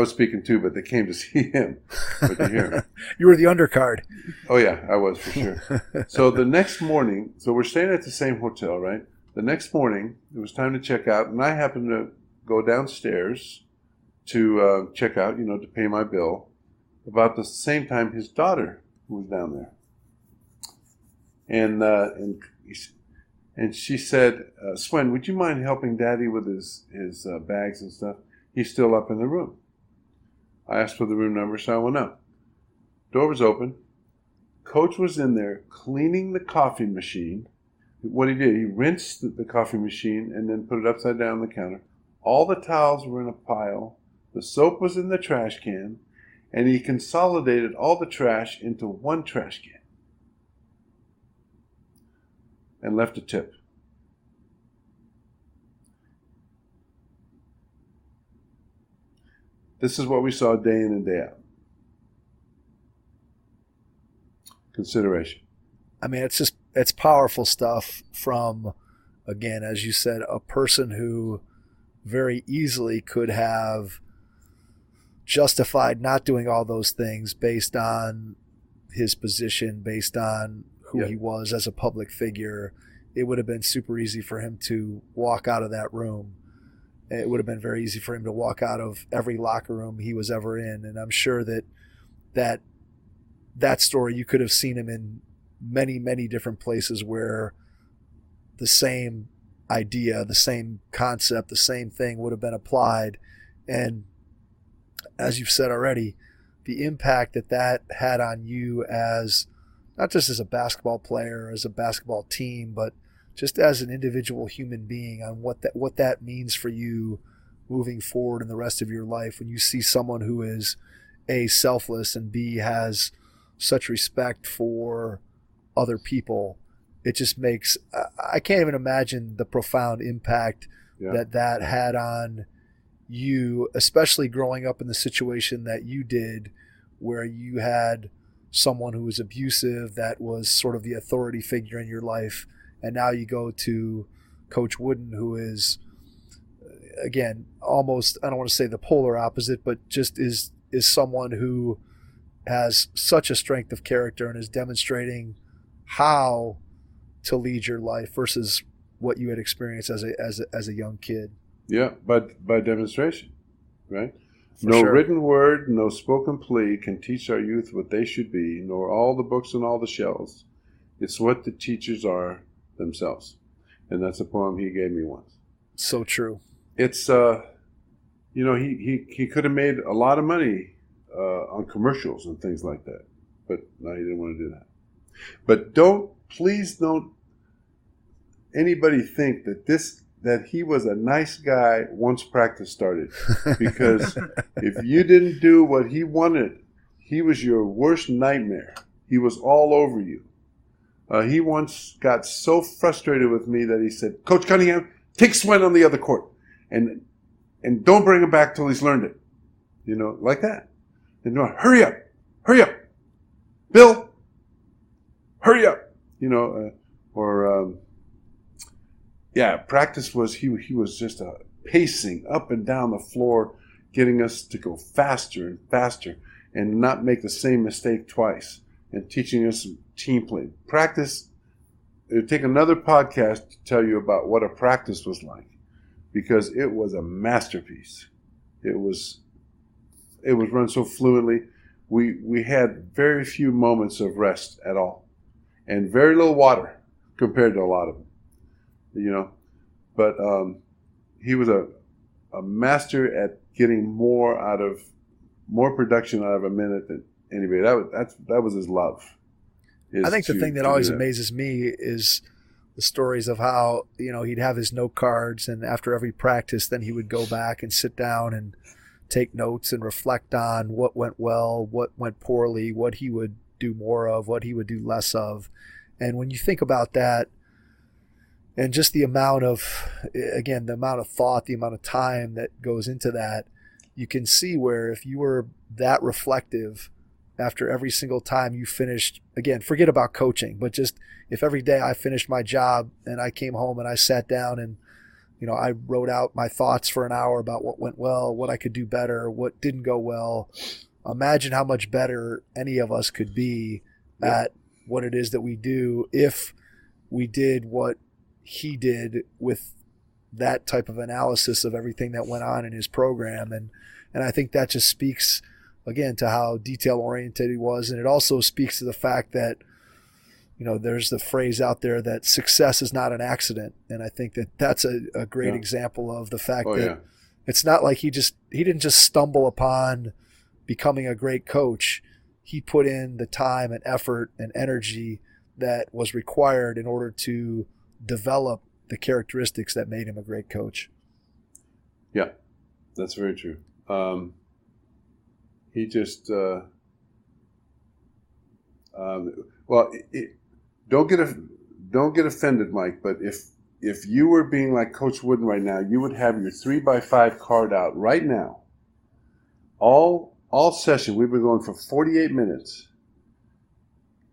speaking too, but they came to see him, but to hear him. You were the undercard. Oh yeah, I was for sure. So the next morning, so we're staying at the same hotel, right? The next morning, it was time to check out, and I happened to go downstairs to check out, to pay my bill. About the same time, his daughter was down there, and she said, "Swen, would you mind helping Daddy with his bags and stuff? He's still up in the room." I asked for the room number, so I went up. Door was open. Coach was in there cleaning the coffee machine. What he did, he rinsed the coffee machine and then put it upside down on the counter. All the towels were in a pile. The soap was in the trash can. And he consolidated all the trash into one trash can and left a tip. This is what we saw day in and day out. Consideration. I mean, it's powerful stuff from, again, as you said, a person who very easily could have justified not doing all those things based on his position, based on who he was as a public figure. It would have been super easy for him to walk out of that room. It would have been very easy for him to walk out of every locker room he was ever in. And I'm sure that story, you could have seen him in many, many different places where the same idea, the same concept, the same thing would have been applied. And as you've said already, the impact that had on you as not just as a basketball player, as a basketball team, but just as an individual human being on what that means for you moving forward in the rest of your life when you see someone who is A, selfless, and B, has such respect for other people. It just makes, I can't even imagine the profound impact that had on you, especially growing up in the situation that you did, where you had someone who was abusive, that was sort of the authority figure in your life, and now you go to Coach Wooden, who is, again, almost, I don't want to say the polar opposite, but just is someone who has such a strength of character and is demonstrating how to lead your life versus what you had experienced as a young kid. Yeah, but by demonstration, right? For no sure. written word, no spoken plea can teach our youth what they should be, nor all the books on all the shelves. It's what the teachers are themselves. And that's a poem he gave me once. So true. It's, he could have made a lot of money on commercials and things like that, but no, he didn't want to do that. But please don't anybody think that he was a nice guy once practice started. Because if you didn't do what he wanted, he was your worst nightmare. He was all over you. He once got so frustrated with me that he said, "Coach Cunningham, take Swen on the other court and don't bring him back till he's learned it." Like that. And hurry up. Bill, hurry up, practice was, he was just pacing up and down the floor, getting us to go faster and faster and not make the same mistake twice, and teaching us team play. Practice, it would take another podcast to tell you about what a practice was like, because it was a masterpiece. It was run so fluently. We had very few moments of rest at all, and very little water compared to a lot of them, But he was a master at getting more production out of a minute than anybody. That was his love. I think the thing that always amazes me is the stories of how, he'd have his note cards, and after every practice, then he would go back and sit down and take notes and reflect on what went well, what went poorly, what he would do more of, what he would do less of. And when you think about that, and just the amount of thought, the amount of time that goes into that, you can see where if you were that reflective after every single time you finished, again, forget about coaching, but just if every day I finished my job and I came home and I sat down and, I wrote out my thoughts for an hour about what went well, what I could do better, what didn't go well. Imagine how much better any of us could be at what it is that we do if we did what he did with that type of analysis of everything that went on in his program. And I think that just speaks, again, to how detail-oriented he was. And it also speaks to the fact that, there's the phrase out there that success is not an accident. And I think that that's a great example of the fact that it's not like he didn't just stumble upon becoming a great coach. He put in the time and effort and energy that was required in order to develop the characteristics that made him a great coach. Yeah, that's very true. He just, don't get offended, Mike, but if you were being like Coach Wooden right now, you would have your 3x5 card out right now. All session, we've been going for 48 minutes,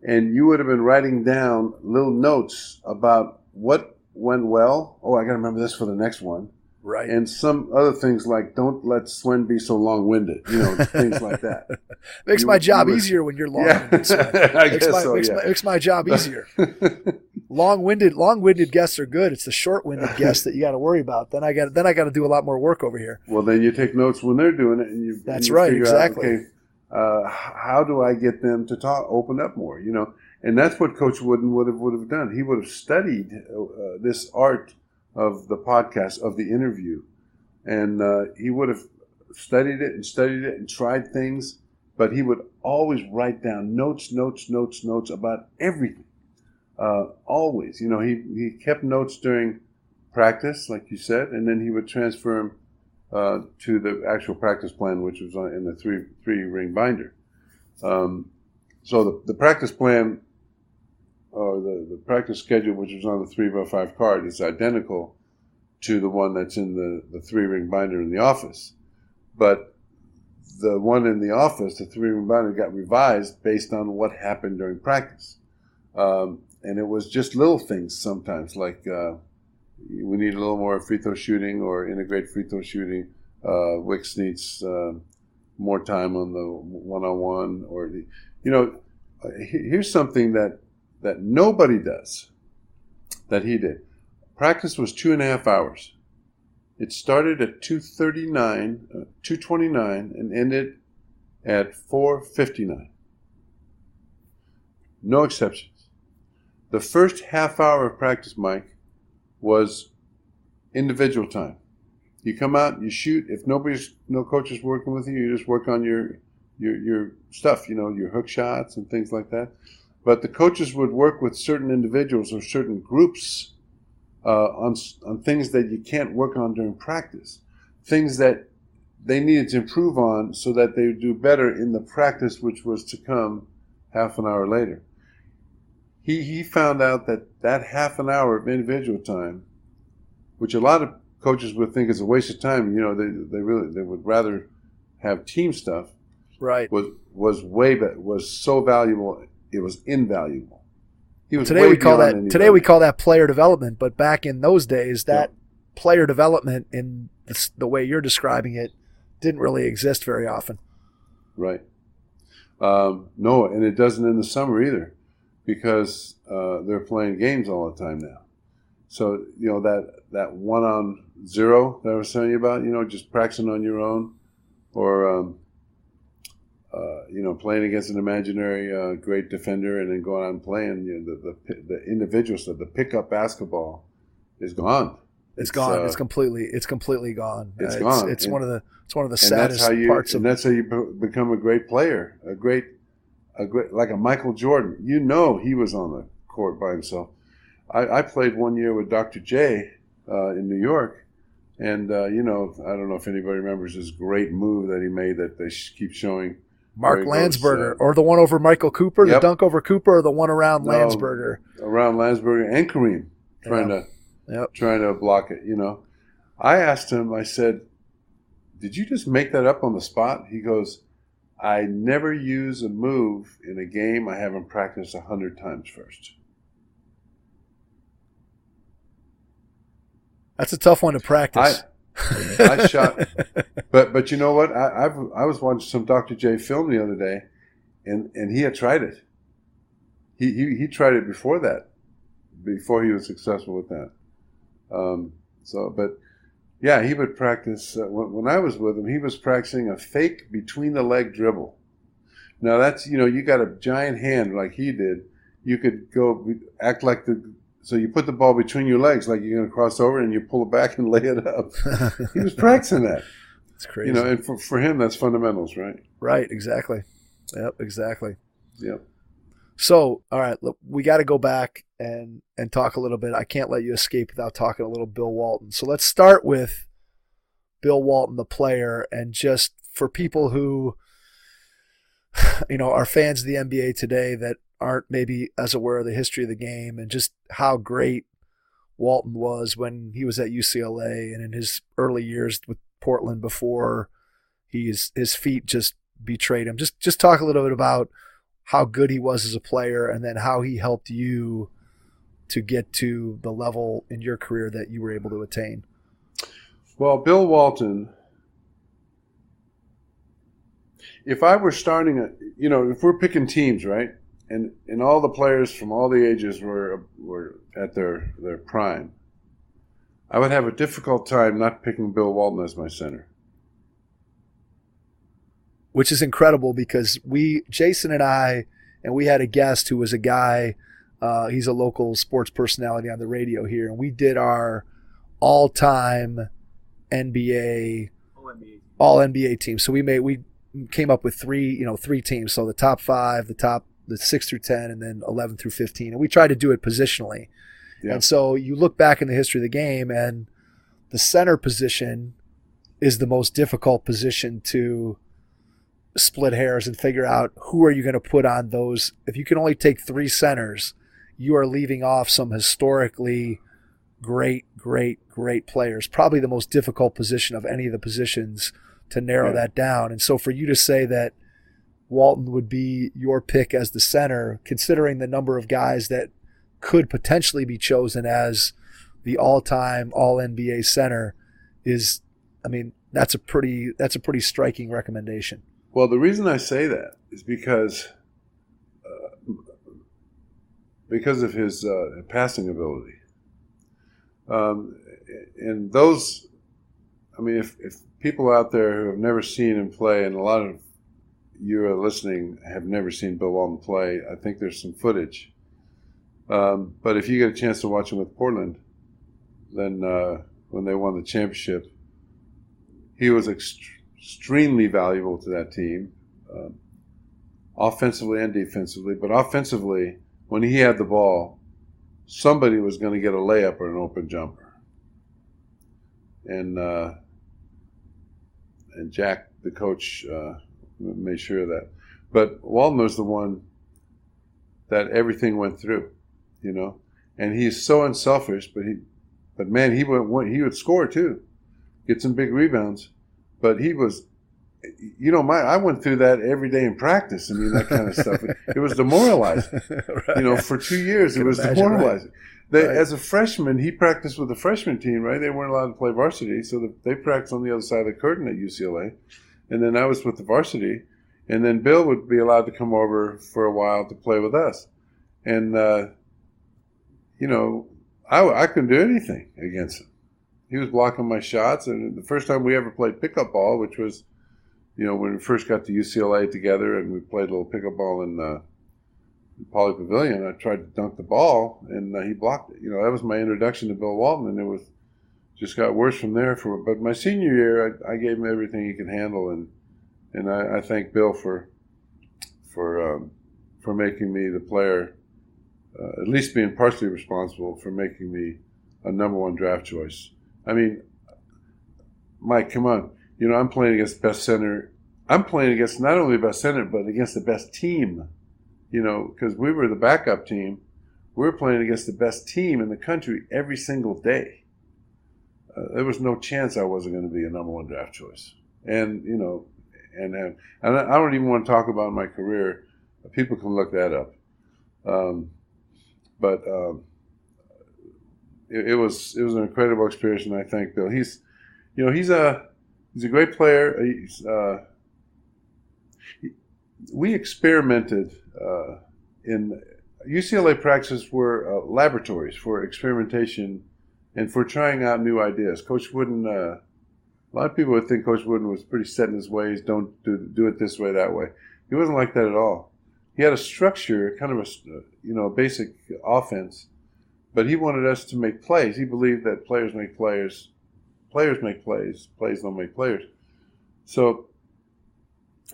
and you would have been writing down little notes about what went well. Oh, I got to remember this for the next one. Right. And some other things like, don't let Swen be so long-winded, things like that. Makes my job easier when you're long-winded, Swen. Makes my job easier. Long-winded guests are good. It's the short-winded guests that you got to worry about. Then I got to do a lot more work over here. Well, then you take notes when they're doing it, and you exactly. Out, okay, how do I get them to open up more? And that's what Coach Wooden would have done. He would have studied this art of the podcast, of the interview, and he would have studied it and tried things, but he would always write down notes about everything. Always, he kept notes during practice, like you said, and then he would transfer them to the actual practice plan, which was in the three ring binder. So the practice plan, or the practice schedule, which was on the 3x5 card, is identical to the one that's in the 3-ring binder in the office. But the one in the office, the 3-ring binder, got revised based on what happened during practice. And it was just little things sometimes, like we need a little more free throw shooting, or integrate free throw shooting. Wicks needs more time on the one-on-one, or here's something that nobody does that he did. Practice was 2.5 hours. It started at 2:29, and ended at 4:59. No exceptions. The first half hour of practice, Mike, was individual time. You come out, you shoot. If no coach is working with you, you just work on your stuff, your hook shots and things like that. But the coaches would work with certain individuals or certain groups on things that you can't work on during practice, things that they needed to improve on so that they would do better in the practice, which was to come half an hour later. He found out that half an hour of individual time, which a lot of coaches would think is a waste of time, they would rather have team stuff, right, was so valuable, it was invaluable. he was Today way we call beyond that anybody. today we call that player development, but back in those days, that player development in the way you're describing it didn't really exist very often. Right. No, and it doesn't in the summer either, because they're playing games all the time now. So, that 1-on-0 that I was telling you about, just practicing on your own, or, playing against an imaginary great defender and then going out and playing, the individual stuff, the pickup basketball is gone. It's gone. It's completely gone. It's gone. It's one of the saddest parts of. And that's how you become a great player, a great like a Michael Jordan. He was on the court by himself. I played 1 year with Dr. J in New York, and I don't know if anybody remembers this great move that he made that they keep showing. Mark Landsberger, or the one over Michael Cooper, the dunk over Cooper, or the one around Landsberger. Around Landsberger and Kareem, trying to block it. I asked him. I said, "Did you just make that up on the spot?" He goes, "I never use a move in a game I haven't practiced 100 times first." That's a tough one to practice. I shot, but you know what? I was watching some Dr. J film the other day, and he had tried it. He tried it before he was successful with that. He would practice. When I was with him, he was practicing a fake between the leg dribble. Now that's you got a giant hand like he did. You could go act like So you put the ball between your legs like you're going to cross over, and you pull it back and lay it up. He was practicing that. It's crazy. And for him, that's fundamentals, right? Right, exactly. Yep, exactly. Yep. So, all right, look, we got to go back and talk a little bit. I can't let you escape without talking a little Bill Walton. So let's start with Bill Walton, the player, and just for people who, are fans of the NBA today that aren't maybe as aware of the history of the game and just how great Walton was when he was at UCLA and in his early years with Portland before his feet just betrayed him. Just talk a little bit about how good he was as a player and then how he helped you to get to the level in your career that you were able to attain. Well, Bill Walton, if I were starting if we're picking teams, right? And all the players from all the ages were at their prime, I would have a difficult time not picking Bill Walton as my center. Which is incredible because Jason and I we had a guest who was a guy, he's a local sports personality on the radio here, and we did our all-time All-NBA team. So we came up with three teams. So the top 5, the 6 through 10, and then 11 through 15. And we tried to do it positionally. Yeah. And so you look back in the history of the game, and the center position is the most difficult position to split hairs and figure out who are you going to put on those. If you can only take 3 centers, you are leaving off some historically great players. Probably the most difficult position of any of the positions to narrow that down. And so for you to say that Walton would be your pick as the center, considering the number of guys that could potentially be chosen as the all-time All-NBA center, that's a pretty striking recommendation. Well, the reason I say that is because of his passing ability. And those, if people out there who have never seen him play, and a lot of you are listening have never seen Bill Walton play, I think there's some footage. But if you get a chance to watch him with Portland, then when they won the championship, he was extremely valuable to that team, offensively and defensively. But offensively, when he had the ball, somebody was going to get a layup or an open jumper. And Jack, the coach, made sure of that. But Walton was the one that everything went through, And he's so unselfish, he would score too, get some big rebounds. But he was I went through that every day in practice. I mean, that kind of stuff. It was demoralizing. Right. For 2 years, it was demoralizing. As a freshman, he practiced with the freshman team, right? They weren't allowed to play varsity, so they practiced on the other side of the curtain at UCLA. And then I was with the varsity, and then Bill would be allowed to come over for a while to play with us. And, I couldn't do anything against him. He was blocking my shots, and the first time we ever played pickup ball, which was, when we first got to UCLA together and we played a little pickup ball in Poly Pavilion, I tried to dunk the ball, and he blocked it. That was my introduction to Bill Walton, and it just got worse from there. But my senior year, I gave him everything he could handle, and I thank Bill for making me the player, at least being partially responsible for making me a number one draft choice. I mean, Mike, come on. I'm playing against the best center. I'm playing against not only the best center, but against the best team. Because we were the backup team. We were playing against the best team in the country every single day. There was no chance I wasn't going to be a number one draft choice. And, and I don't even want to talk about my career. People can look that up. But it was an incredible experience, and I thank Bill. He's a great player. We experimented in UCLA practices were laboratories for experimentation and for trying out new ideas. Coach Wooden, a lot of people would think Coach Wooden was pretty set in his ways. Don't do it this way, that way. He wasn't like that at all. He had a structure, kind of a basic offense, but he wanted us to make plays. He believed that players make players, players make plays, plays don't make players. So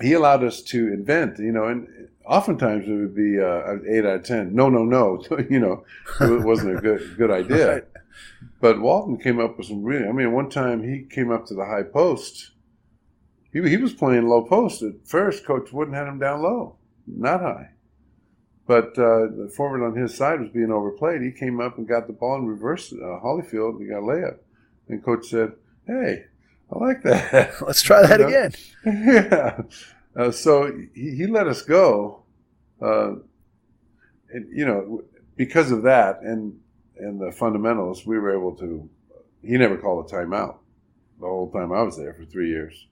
he allowed us to invent, and oftentimes it would be 8 out of 10. No. It wasn't a good idea. Right. But Walton came up with some one time he came up to the high post. He was playing low post. At first, Coach Wooden had him down low, not high. But the forward on his side was being overplayed. He came up and got the ball and reversed Holyfield, and he got a layup. And Coach said, "Hey, I like that. Let's try that again." Yeah. So he let us go, because of that and the fundamentals, we were able to. He never called a timeout the whole time I was there for 3 years.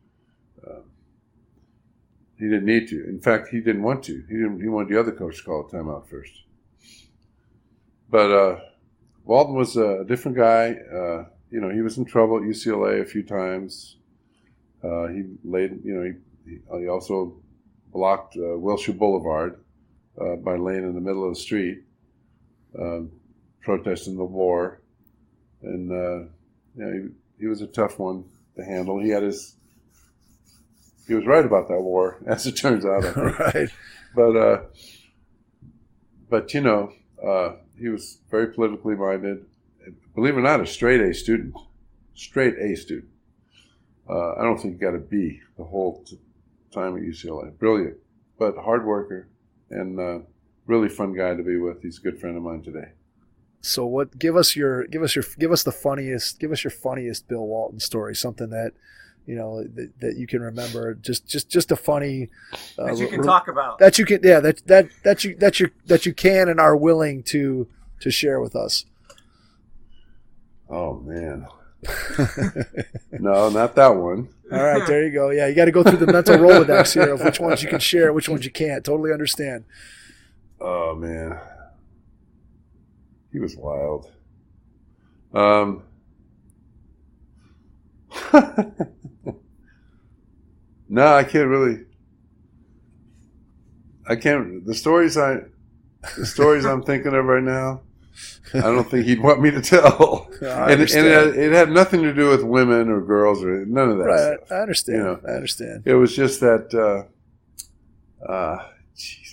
He didn't need to. In fact, he didn't want to. He wanted the other coach to call a timeout first. But Walton was a different guy. He was in trouble at UCLA a few times. He also blocked Wilshire Boulevard by laying in the middle of the street, protesting the war, and he was a tough one to handle. He was right about that war, as it turns out. I think. Right. But he was very politically minded. Believe it or not, a straight A student. I don't think he got a B the whole time at UCLA. Brilliant, but hard worker and really fun guy to be with. He's a good friend of mine today. So give us your funniest Bill Walton story, something that that you can remember, just a funny that you can talk about, that you can that you can and are willing to share with us. Oh man. No, not that one. All right, there you go. Yeah, you got to go through the mental Rolodex here of which ones you can share, which ones you can't. Totally understand. Oh man, he was wild. No, I can't really. The stories I'm thinking of right now, I don't think he'd want me to tell. And it had nothing to do with women or girls or none of that stuff. I understand. I understand. It was just that.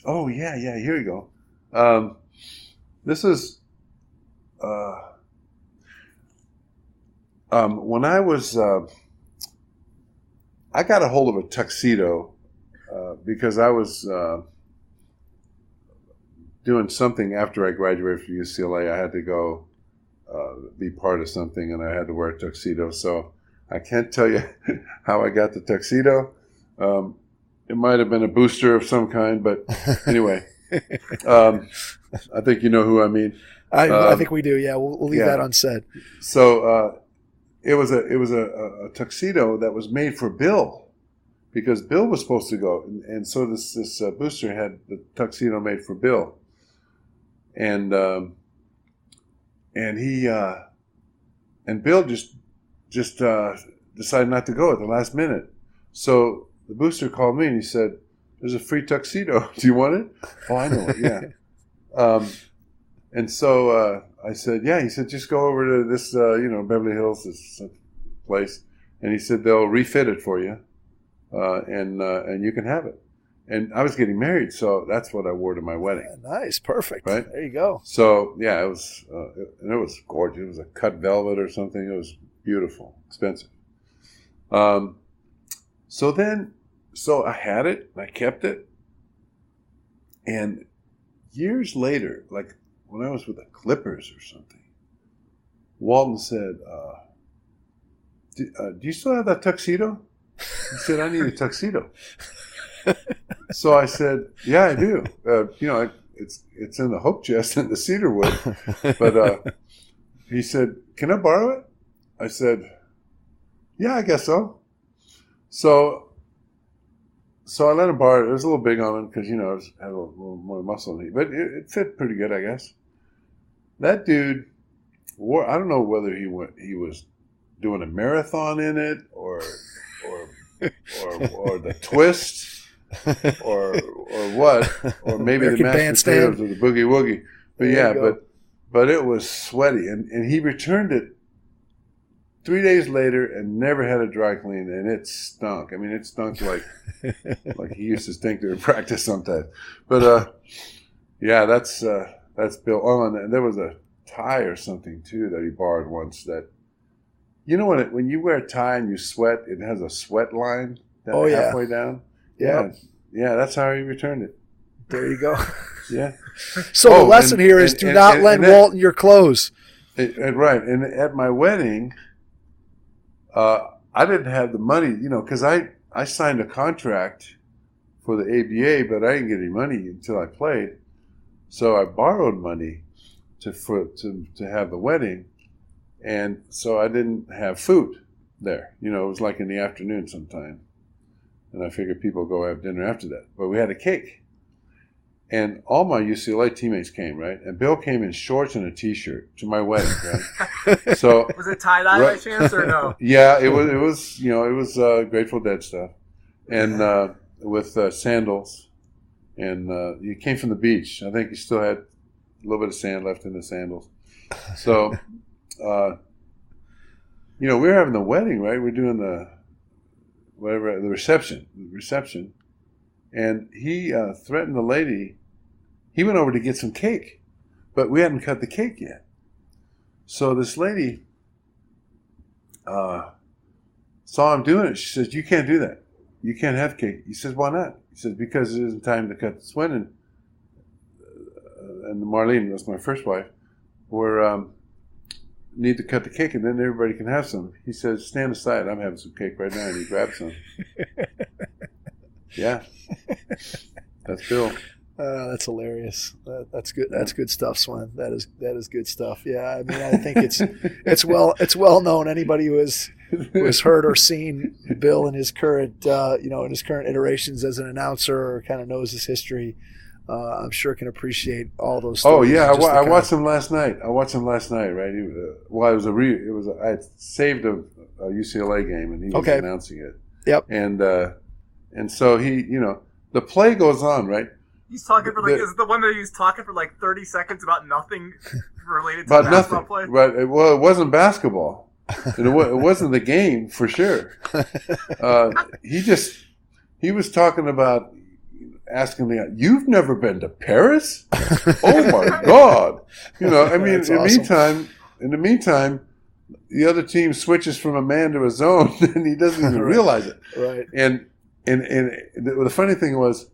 Oh yeah. Here you go. This is when I was. I got a hold of a tuxedo because I was doing something after I graduated from UCLA. I had to go be part of something, and I had to wear a tuxedo. So I can't tell you how I got the tuxedo, It might have been a booster of some kind, but anyway, I think you know who I mean. I think we do. Yeah, we'll leave that unsaid. So it was a tuxedo that was made for Bill, because Bill was supposed to go, and so this booster had the tuxedo made for Bill, and he and Bill just decided not to go at the last minute. So the booster called me and he said, "There's a free tuxedo. Do you want it?" Oh, I know it. Yeah. And so I said, "Yeah." He said, "Just go over to this, Beverly Hills, this place," and he said they'll refit it for you, and you can have it. And I was getting married, so that's what I wore to my wedding. Nice, perfect. Right? There you go. So yeah, it was gorgeous. It was a cut velvet or something. It was beautiful, expensive. So I had it, and I kept it, and years later, like when I was with the Clippers or something, Walton said, do you still have that tuxedo? He said, "I need a tuxedo." So I said, "Yeah, I do. It's in the hope chest in the cedarwood." But he said, "Can I borrow it?" I said, "Yeah, I guess so." So I let him borrow it. It was a little big on him because, it had a little more muscle in it. But it fit pretty good, I guess. That dude wore, I don't know whether he was doing a marathon in it or the twist or what, or maybe American the mashed potatoes or the boogie woogie. But but it was sweaty. And he returned it 3 days later and never had a dry clean, and it stunk. I mean, it stunk like he used to stink during practice sometimes. But that's Bill. Oh, and there was a tie or something too that he borrowed once. That when you wear a tie and you sweat, it has a sweat line halfway down. Yeah, that's how he returned it. There you go. Yeah. So the lesson here is do not lend Walton your clothes. Right, and at my wedding, I didn't have the money, because I signed a contract for the ABA, but I didn't get any money until I played. So I borrowed money to have the wedding, and so I didn't have food there. It was like in the afternoon sometime, and I figured people go have dinner after that. But we had a cake, and all my UCLA teammates came, right? And Bill came in shorts and a T-shirt to my wedding, right? So was it tie-dye by chance or no? Yeah, it was Grateful Dead stuff, and with sandals, and he came from the beach. I think he still had a little bit of sand left in the sandals. So, we were having the wedding, right? We're doing the reception, and he threatened the lady. He went over to get some cake, but we hadn't cut the cake yet. So this lady saw him doing it. She says, "You can't do that. You can't have cake." He says, "Why not?" He says, "Because it isn't time to cut the Swen and Marlene, that's my first wife, need to cut the cake, and then everybody can have some." He says, "Stand aside. I'm having some cake right now," and he grabbed some. Yeah, that's Bill. That's hilarious. That's good. That's good stuff, Swen. That is good stuff. Yeah, I mean, I think it's well known. Anybody who has heard or seen Bill in his current iterations as an announcer or kind of knows his history, I'm sure can appreciate all those stories. Oh yeah, I watched him last night. Right? I had saved a UCLA game, and he was announcing it. Yep. And so he, the play goes on, right? He's talking for is it the one that he was talking for like 30 seconds about nothing related to the basketball play? Right. Well, it wasn't basketball. And it wasn't the game for sure. He was talking about asking me, "You've never been to Paris?" Oh my God! In the meantime, the other team switches from a man to a zone, and he doesn't even realize it. Right. And the funny thing was,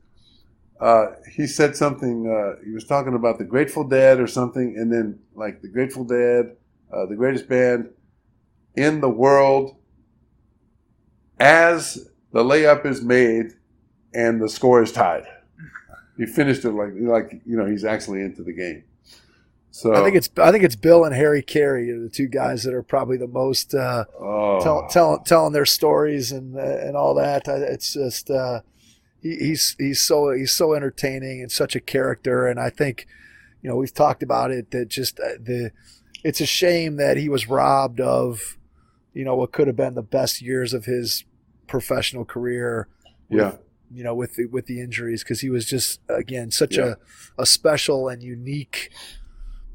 he said something. He was talking about the Grateful Dead or something, and then like the Grateful Dead, the greatest band in the world, as the layup is made and the score is tied. He finished it like he's actually into the game. So I think it's Bill and Harry Carey are the two guys that are probably the most telling their stories and all that. It's just he's so entertaining and such a character, and I think we've talked about it that just it's a shame that he was robbed of what could have been the best years of his professional career. With the injuries, because he was just again such a special and unique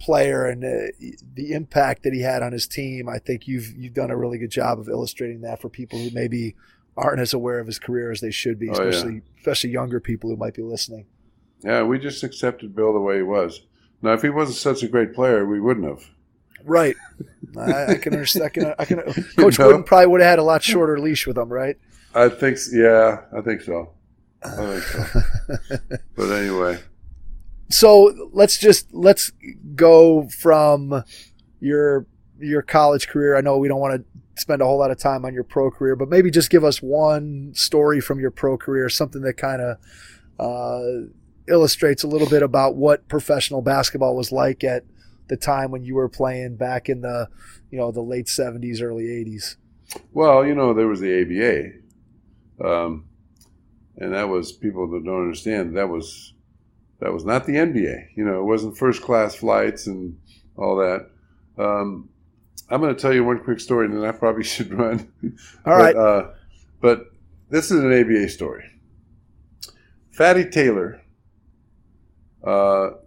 player, and the impact that he had on his team. I think you've done a really good job of illustrating that for people who maybe aren't as aware of his career as they should be, especially younger people who might be listening. Yeah, we just accepted Bill the way he was. Now, if he wasn't such a great player, we wouldn't have. Right. I can understand. Coach Wooden probably would have had a lot shorter leash with him, right? I think so. But anyway. So let's go from your college career. I know we don't want to spend a whole lot of time on your pro career, but maybe just give us one story from your pro career, something that kind of illustrates a little bit about what professional basketball was like at the time when you were playing back in the the late 70s, early 80s. Well, there was the ABA, and that was, people that don't understand, that was not the NBA. It wasn't first class flights and all that. I'm going to tell you one quick story, and then I probably should run. All right. But this is an ABA story. Fatty Taylor,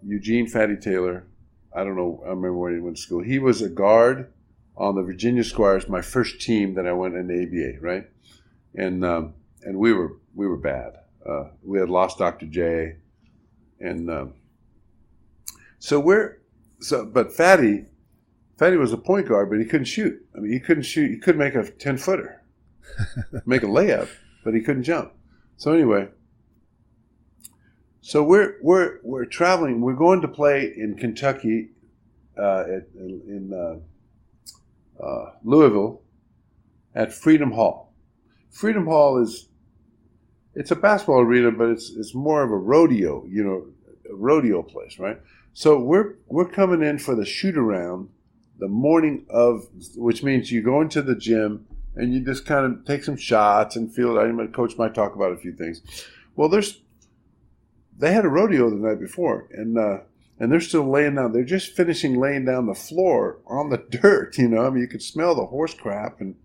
Eugene Fatty Taylor, I don't know, I remember when he went to school. He was a guard on the Virginia Squires, my first team that I went in the ABA, right? And we were bad. We had lost Dr. J, and but Fatty was a point guard, but he couldn't shoot. I mean, he couldn't shoot. He couldn't make a 10-footer, make a layup, but he couldn't jump. So anyway, so we're traveling. We're going to play in Kentucky, in Louisville, at Freedom Hall. Freedom Hall it's a basketball arena, but it's more of a rodeo, a rodeo place, right? So we're coming in for the shoot around the morning of, which means you go into the gym and you just kind of take some shots and feel it. Coach might talk about a few things. Well, they had a rodeo the night before, and they're still laying down. They're just finishing laying down the floor on the dirt. I mean, you could smell the horse crap and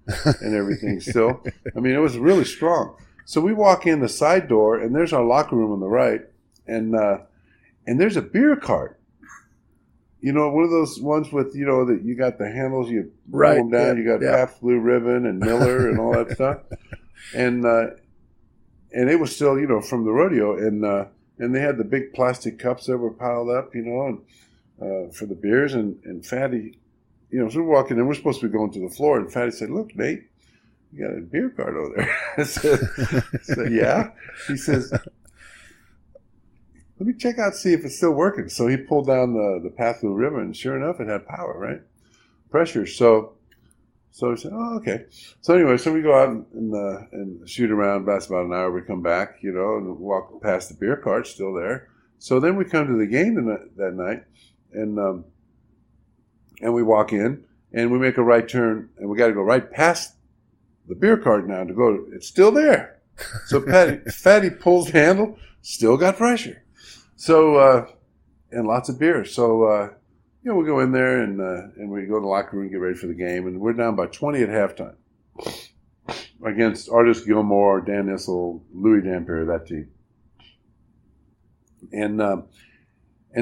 everything still. I mean, it was really strong. So we walk in the side door, and there's our locker room on the right, and there's a beer cart. One of those ones with, that you got the handles, you roll them down, you got Pabst Blue Ribbon and Miller and all that stuff. And it was still, from the rodeo, and they had the big plastic cups that were piled up, and for the beers, and Fatty, so we're walking in, we're supposed to be going to the floor, and Fatty said, "Look, Nate, you got a beer cart over there." I said, "Yeah." He says, "Let me check out, see if it's still working." So he pulled down the Pabst Blue Ribbon, and sure enough, it had power, right? Pressure. So I said, "Oh, okay." So anyway, so we go out and shoot around, about an hour. We come back, and walk past the beer cart, still there. So then we come to the game that night, and we walk in, and we make a right turn, and we got to go right past the beer cart now to go. It's still there. So Fatty pulls the handle, still got pressure. So and lots of beer. So we go in there and we go to the locker room, get ready for the game, and we're down by 20 at halftime against Artis Gilmore, Dan Issel, Louis Dampier, that team. And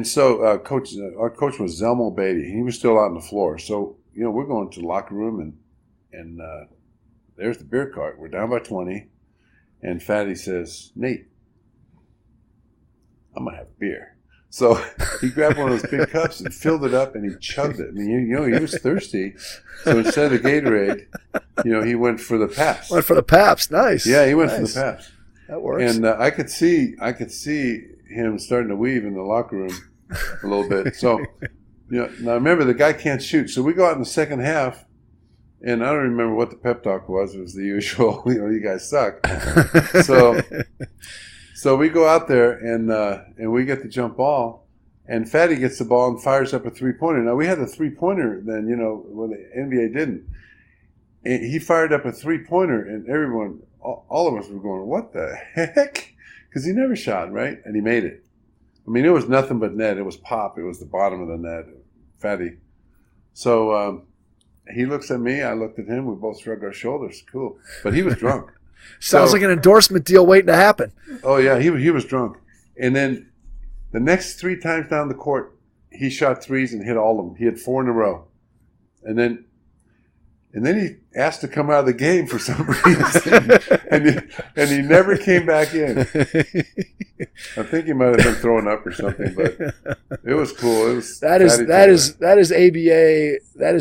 so our coach was Zelmo Beatty. He was still out on the floor. So we're going to the locker room and there's the beer cart. We're down by 20, and Fatty says, "Nate, I'm gonna have a beer." So he grabbed one of those big cups and filled it up, and he chugged it. I mean, he was thirsty. So instead of the Gatorade, he went for the Pabst. Went for the Pabst. Nice. Yeah, he went for the Pabst. That works. And I could see him starting to weave in the locker room a little bit. So, now remember, the guy can't shoot. So we go out in the second half, And I don't remember what the pep talk was. It was the usual, you guys suck. So we go out there and we get the jump ball, and Fatty gets the ball and fires up a 3-pointer. Now we had a 3-pointer then, when the NBA didn't. And he fired up a 3-pointer, and everyone, all of us were going, "What the heck?" Because he never shot, right? And he made it. I mean, it was nothing but net. It was pop. It was the bottom of the net. Fatty. So he looks at me. I looked at him. We both shrugged our shoulders. Cool. But he was drunk. Sounds like an endorsement deal waiting to happen. Oh, yeah. He was drunk. And then the next 3 times down the court, he shot threes and hit all of them. He had 4 in a row. And then he asked to come out of the game for some reason, and he never came back in. I think he might have been throwing up or something, but it was cool. It was that is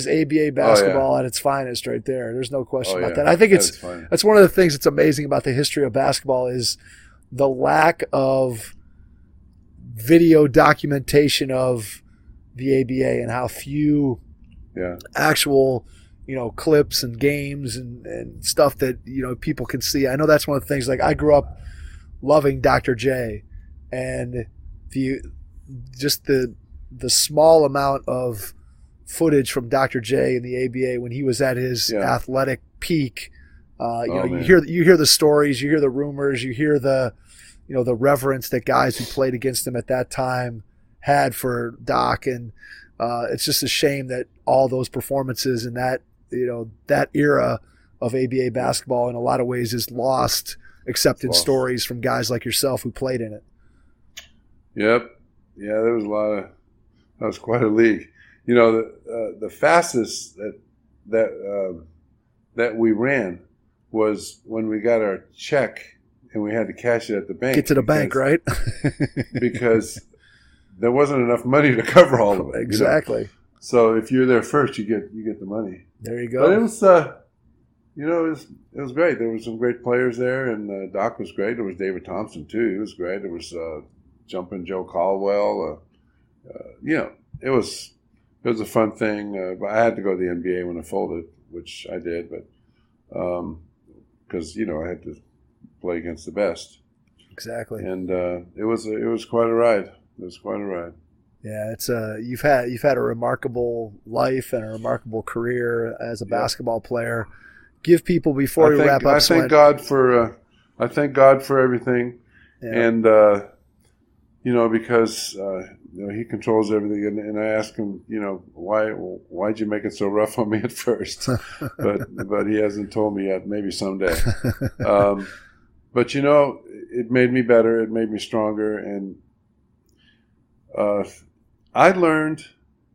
ABA basketball at its finest right there. There's no question about that. I think that's one of the things that's amazing about the history of basketball is the lack of video documentation of the ABA and how few actual clips and games and stuff that, people can see. I know that's one of the things, like I grew up loving Dr. J, and the small amount of footage from Dr. J in the ABA when he was at his athletic peak, you hear the stories, you hear the rumors, you hear the reverence that guys who played against him at that time had for Doc, and it's just a shame that all those performances and that era of ABA basketball in a lot of ways is lost, except in stories from guys like yourself who played in it. Yep. Yeah, there was that was quite a league. The fastest that we ran was when we got our check and we had to cash it at the bank. Get to the bank, right? Because there wasn't enough money to cover all of it. Exactly. So if you're there first, you get the money. There you go. But it was, it was great. There were some great players there, and Doc was great. There was David Thompson too. He was great. There was Jumping Joe Caldwell. It was a fun thing. But I had to go to the NBA when I folded, which I did. But because I had to play against the best. Exactly. And it was quite a ride. It was quite a ride. Yeah, it's you've had a remarkable life and a remarkable career as a basketball player. Give people before we wrap up. I thank God for everything, and because He controls everything. And I asked Him, why'd you make it so rough on me at first? but He hasn't told me yet. Maybe someday. But it made me better. It made me stronger, and I learned,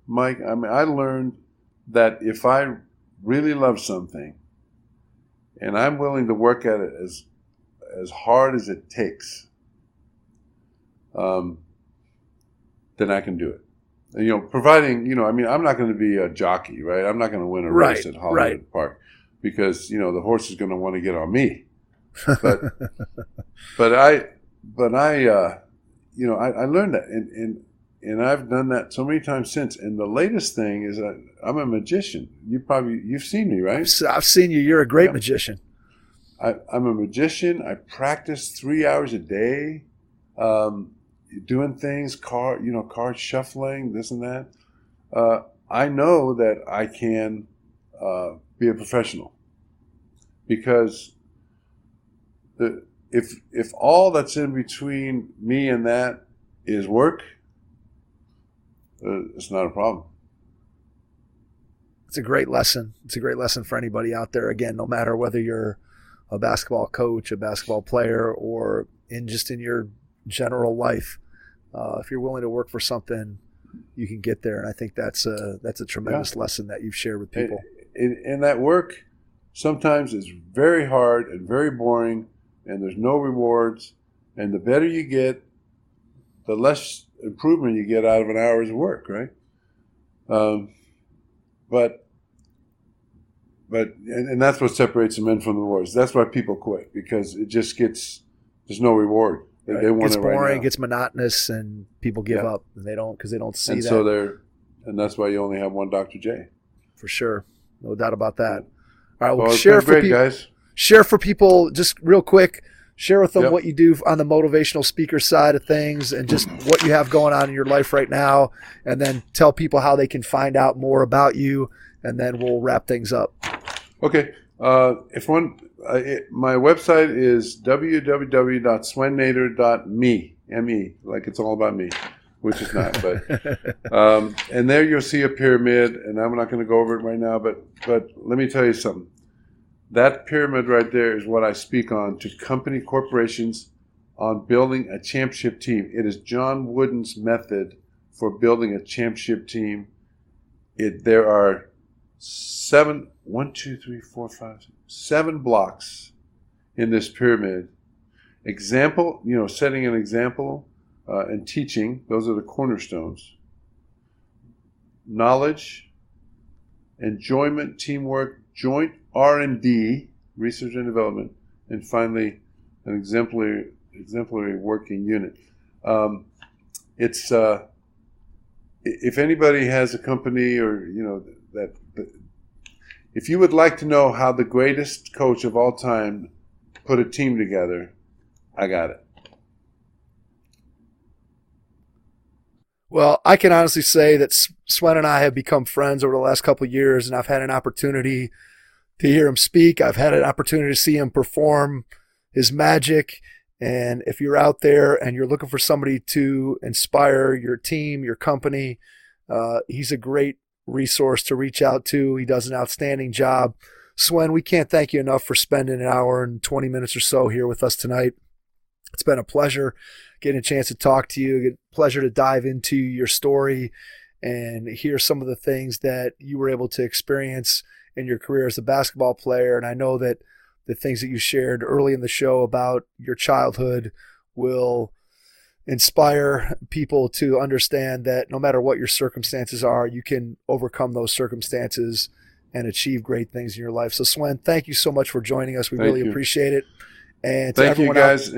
Mike, that if I really love something and I'm willing to work at it as hard as it takes, then I can do it. Providing, I'm not going to be a jockey, right? I'm not going to win a race at Hollywood Park because, the horse is going to want to get on me. But I learned that, and I've done that so many times since. And the latest thing is that I'm a magician. You've seen me, right? I've seen you. You're a great magician. I'm a magician. I practice 3 hours a day, doing things, card shuffling, this and that. I know that I can be a professional because if all that's in between me and that is work, it's not a problem. It's a great lesson. It's a great lesson for anybody out there. Again, no matter whether you're a basketball coach, a basketball player, or in your general life, if you're willing to work for something, you can get there. And I think that's a tremendous lesson that you've shared with people. And that work sometimes is very hard and very boring, and there's no rewards. And the better you get, the less improvement you get out of an hour's work, right? But that's what separates the men from the boys. That's why people quit, because it just there's no reward. They want it gets boring, right now. It gets monotonous, and people give up, and they don't see and that. So and that's why you only have one Dr. J. For sure, no doubt about that. All right, well, Well, share it's been great, guys. Share for people, just real quick, share with them Yep. what you do on the motivational speaker side of things and just what you have going on in your life right now, and then tell people how they can find out more about you, and then we'll wrap things up. Okay. My website is www.swennater.me, M-E, like it's all about me, which is not. But and there you'll see a pyramid, and I'm not going to go over it right now, but let me tell you something. That pyramid right there is what I speak on to corporations on building a championship team. It is John Wooden's method for building a championship team. There are 7 blocks in this pyramid. Example, setting an example and teaching, those are the cornerstones. Knowledge, enjoyment, teamwork, joint R&D, research and development, and finally, an exemplary working unit. If anybody has a company or if you would like to know how the greatest coach of all time put a team together, I got it. Well, I can honestly say that Swen and I have become friends over the last couple of years, and I've had an opportunity to hear him speak. I've had an opportunity to see him perform his magic. And if you're out there and you're looking for somebody to inspire your team, your company, he's a great resource to reach out to. He does an outstanding job. Swen, we can't thank you enough for spending an hour and 20 minutes or so here with us tonight. It's been a pleasure getting a chance to talk to you, a pleasure to dive into your story and hear some of the things that you were able to experience in your career as a basketball player. And I know that the things that you shared early in the show about your childhood will inspire people to understand that no matter what your circumstances are, you can overcome those circumstances and achieve great things in your life. So Swen, thank you so much for joining us. We really appreciate it. And thank you guys.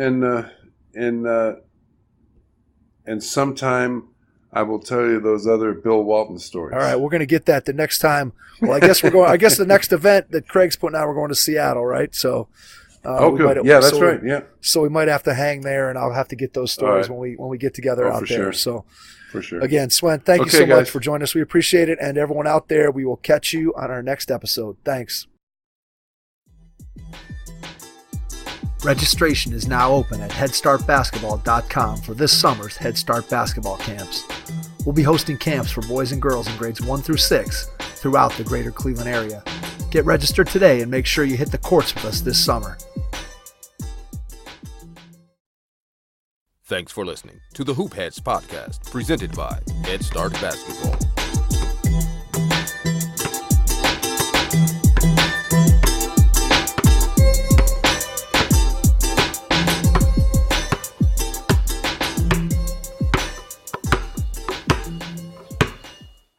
And sometime I will tell you those other Bill Walton stories. All right, we're going to get that the next time. Well, I guess the next event that Craig's putting out, we're going to Seattle, right? So, good. Yeah, that's right. Yeah. So we might have to hang there, and I'll have to get those stories when we get together out there. Sure. So, for sure. Again, Swen, thank you so much for joining us. We appreciate it, and everyone out there, we will catch you on our next episode. Thanks. Registration is now open at headstartbasketball.com for this summer's Head Start basketball camps. We'll be hosting camps for boys and girls in grades 1 through 6 throughout the greater Cleveland area. Get registered today and make sure you hit the courts with us this summer. Thanks for listening to the Hoop Heads podcast, presented by Head Start Basketball.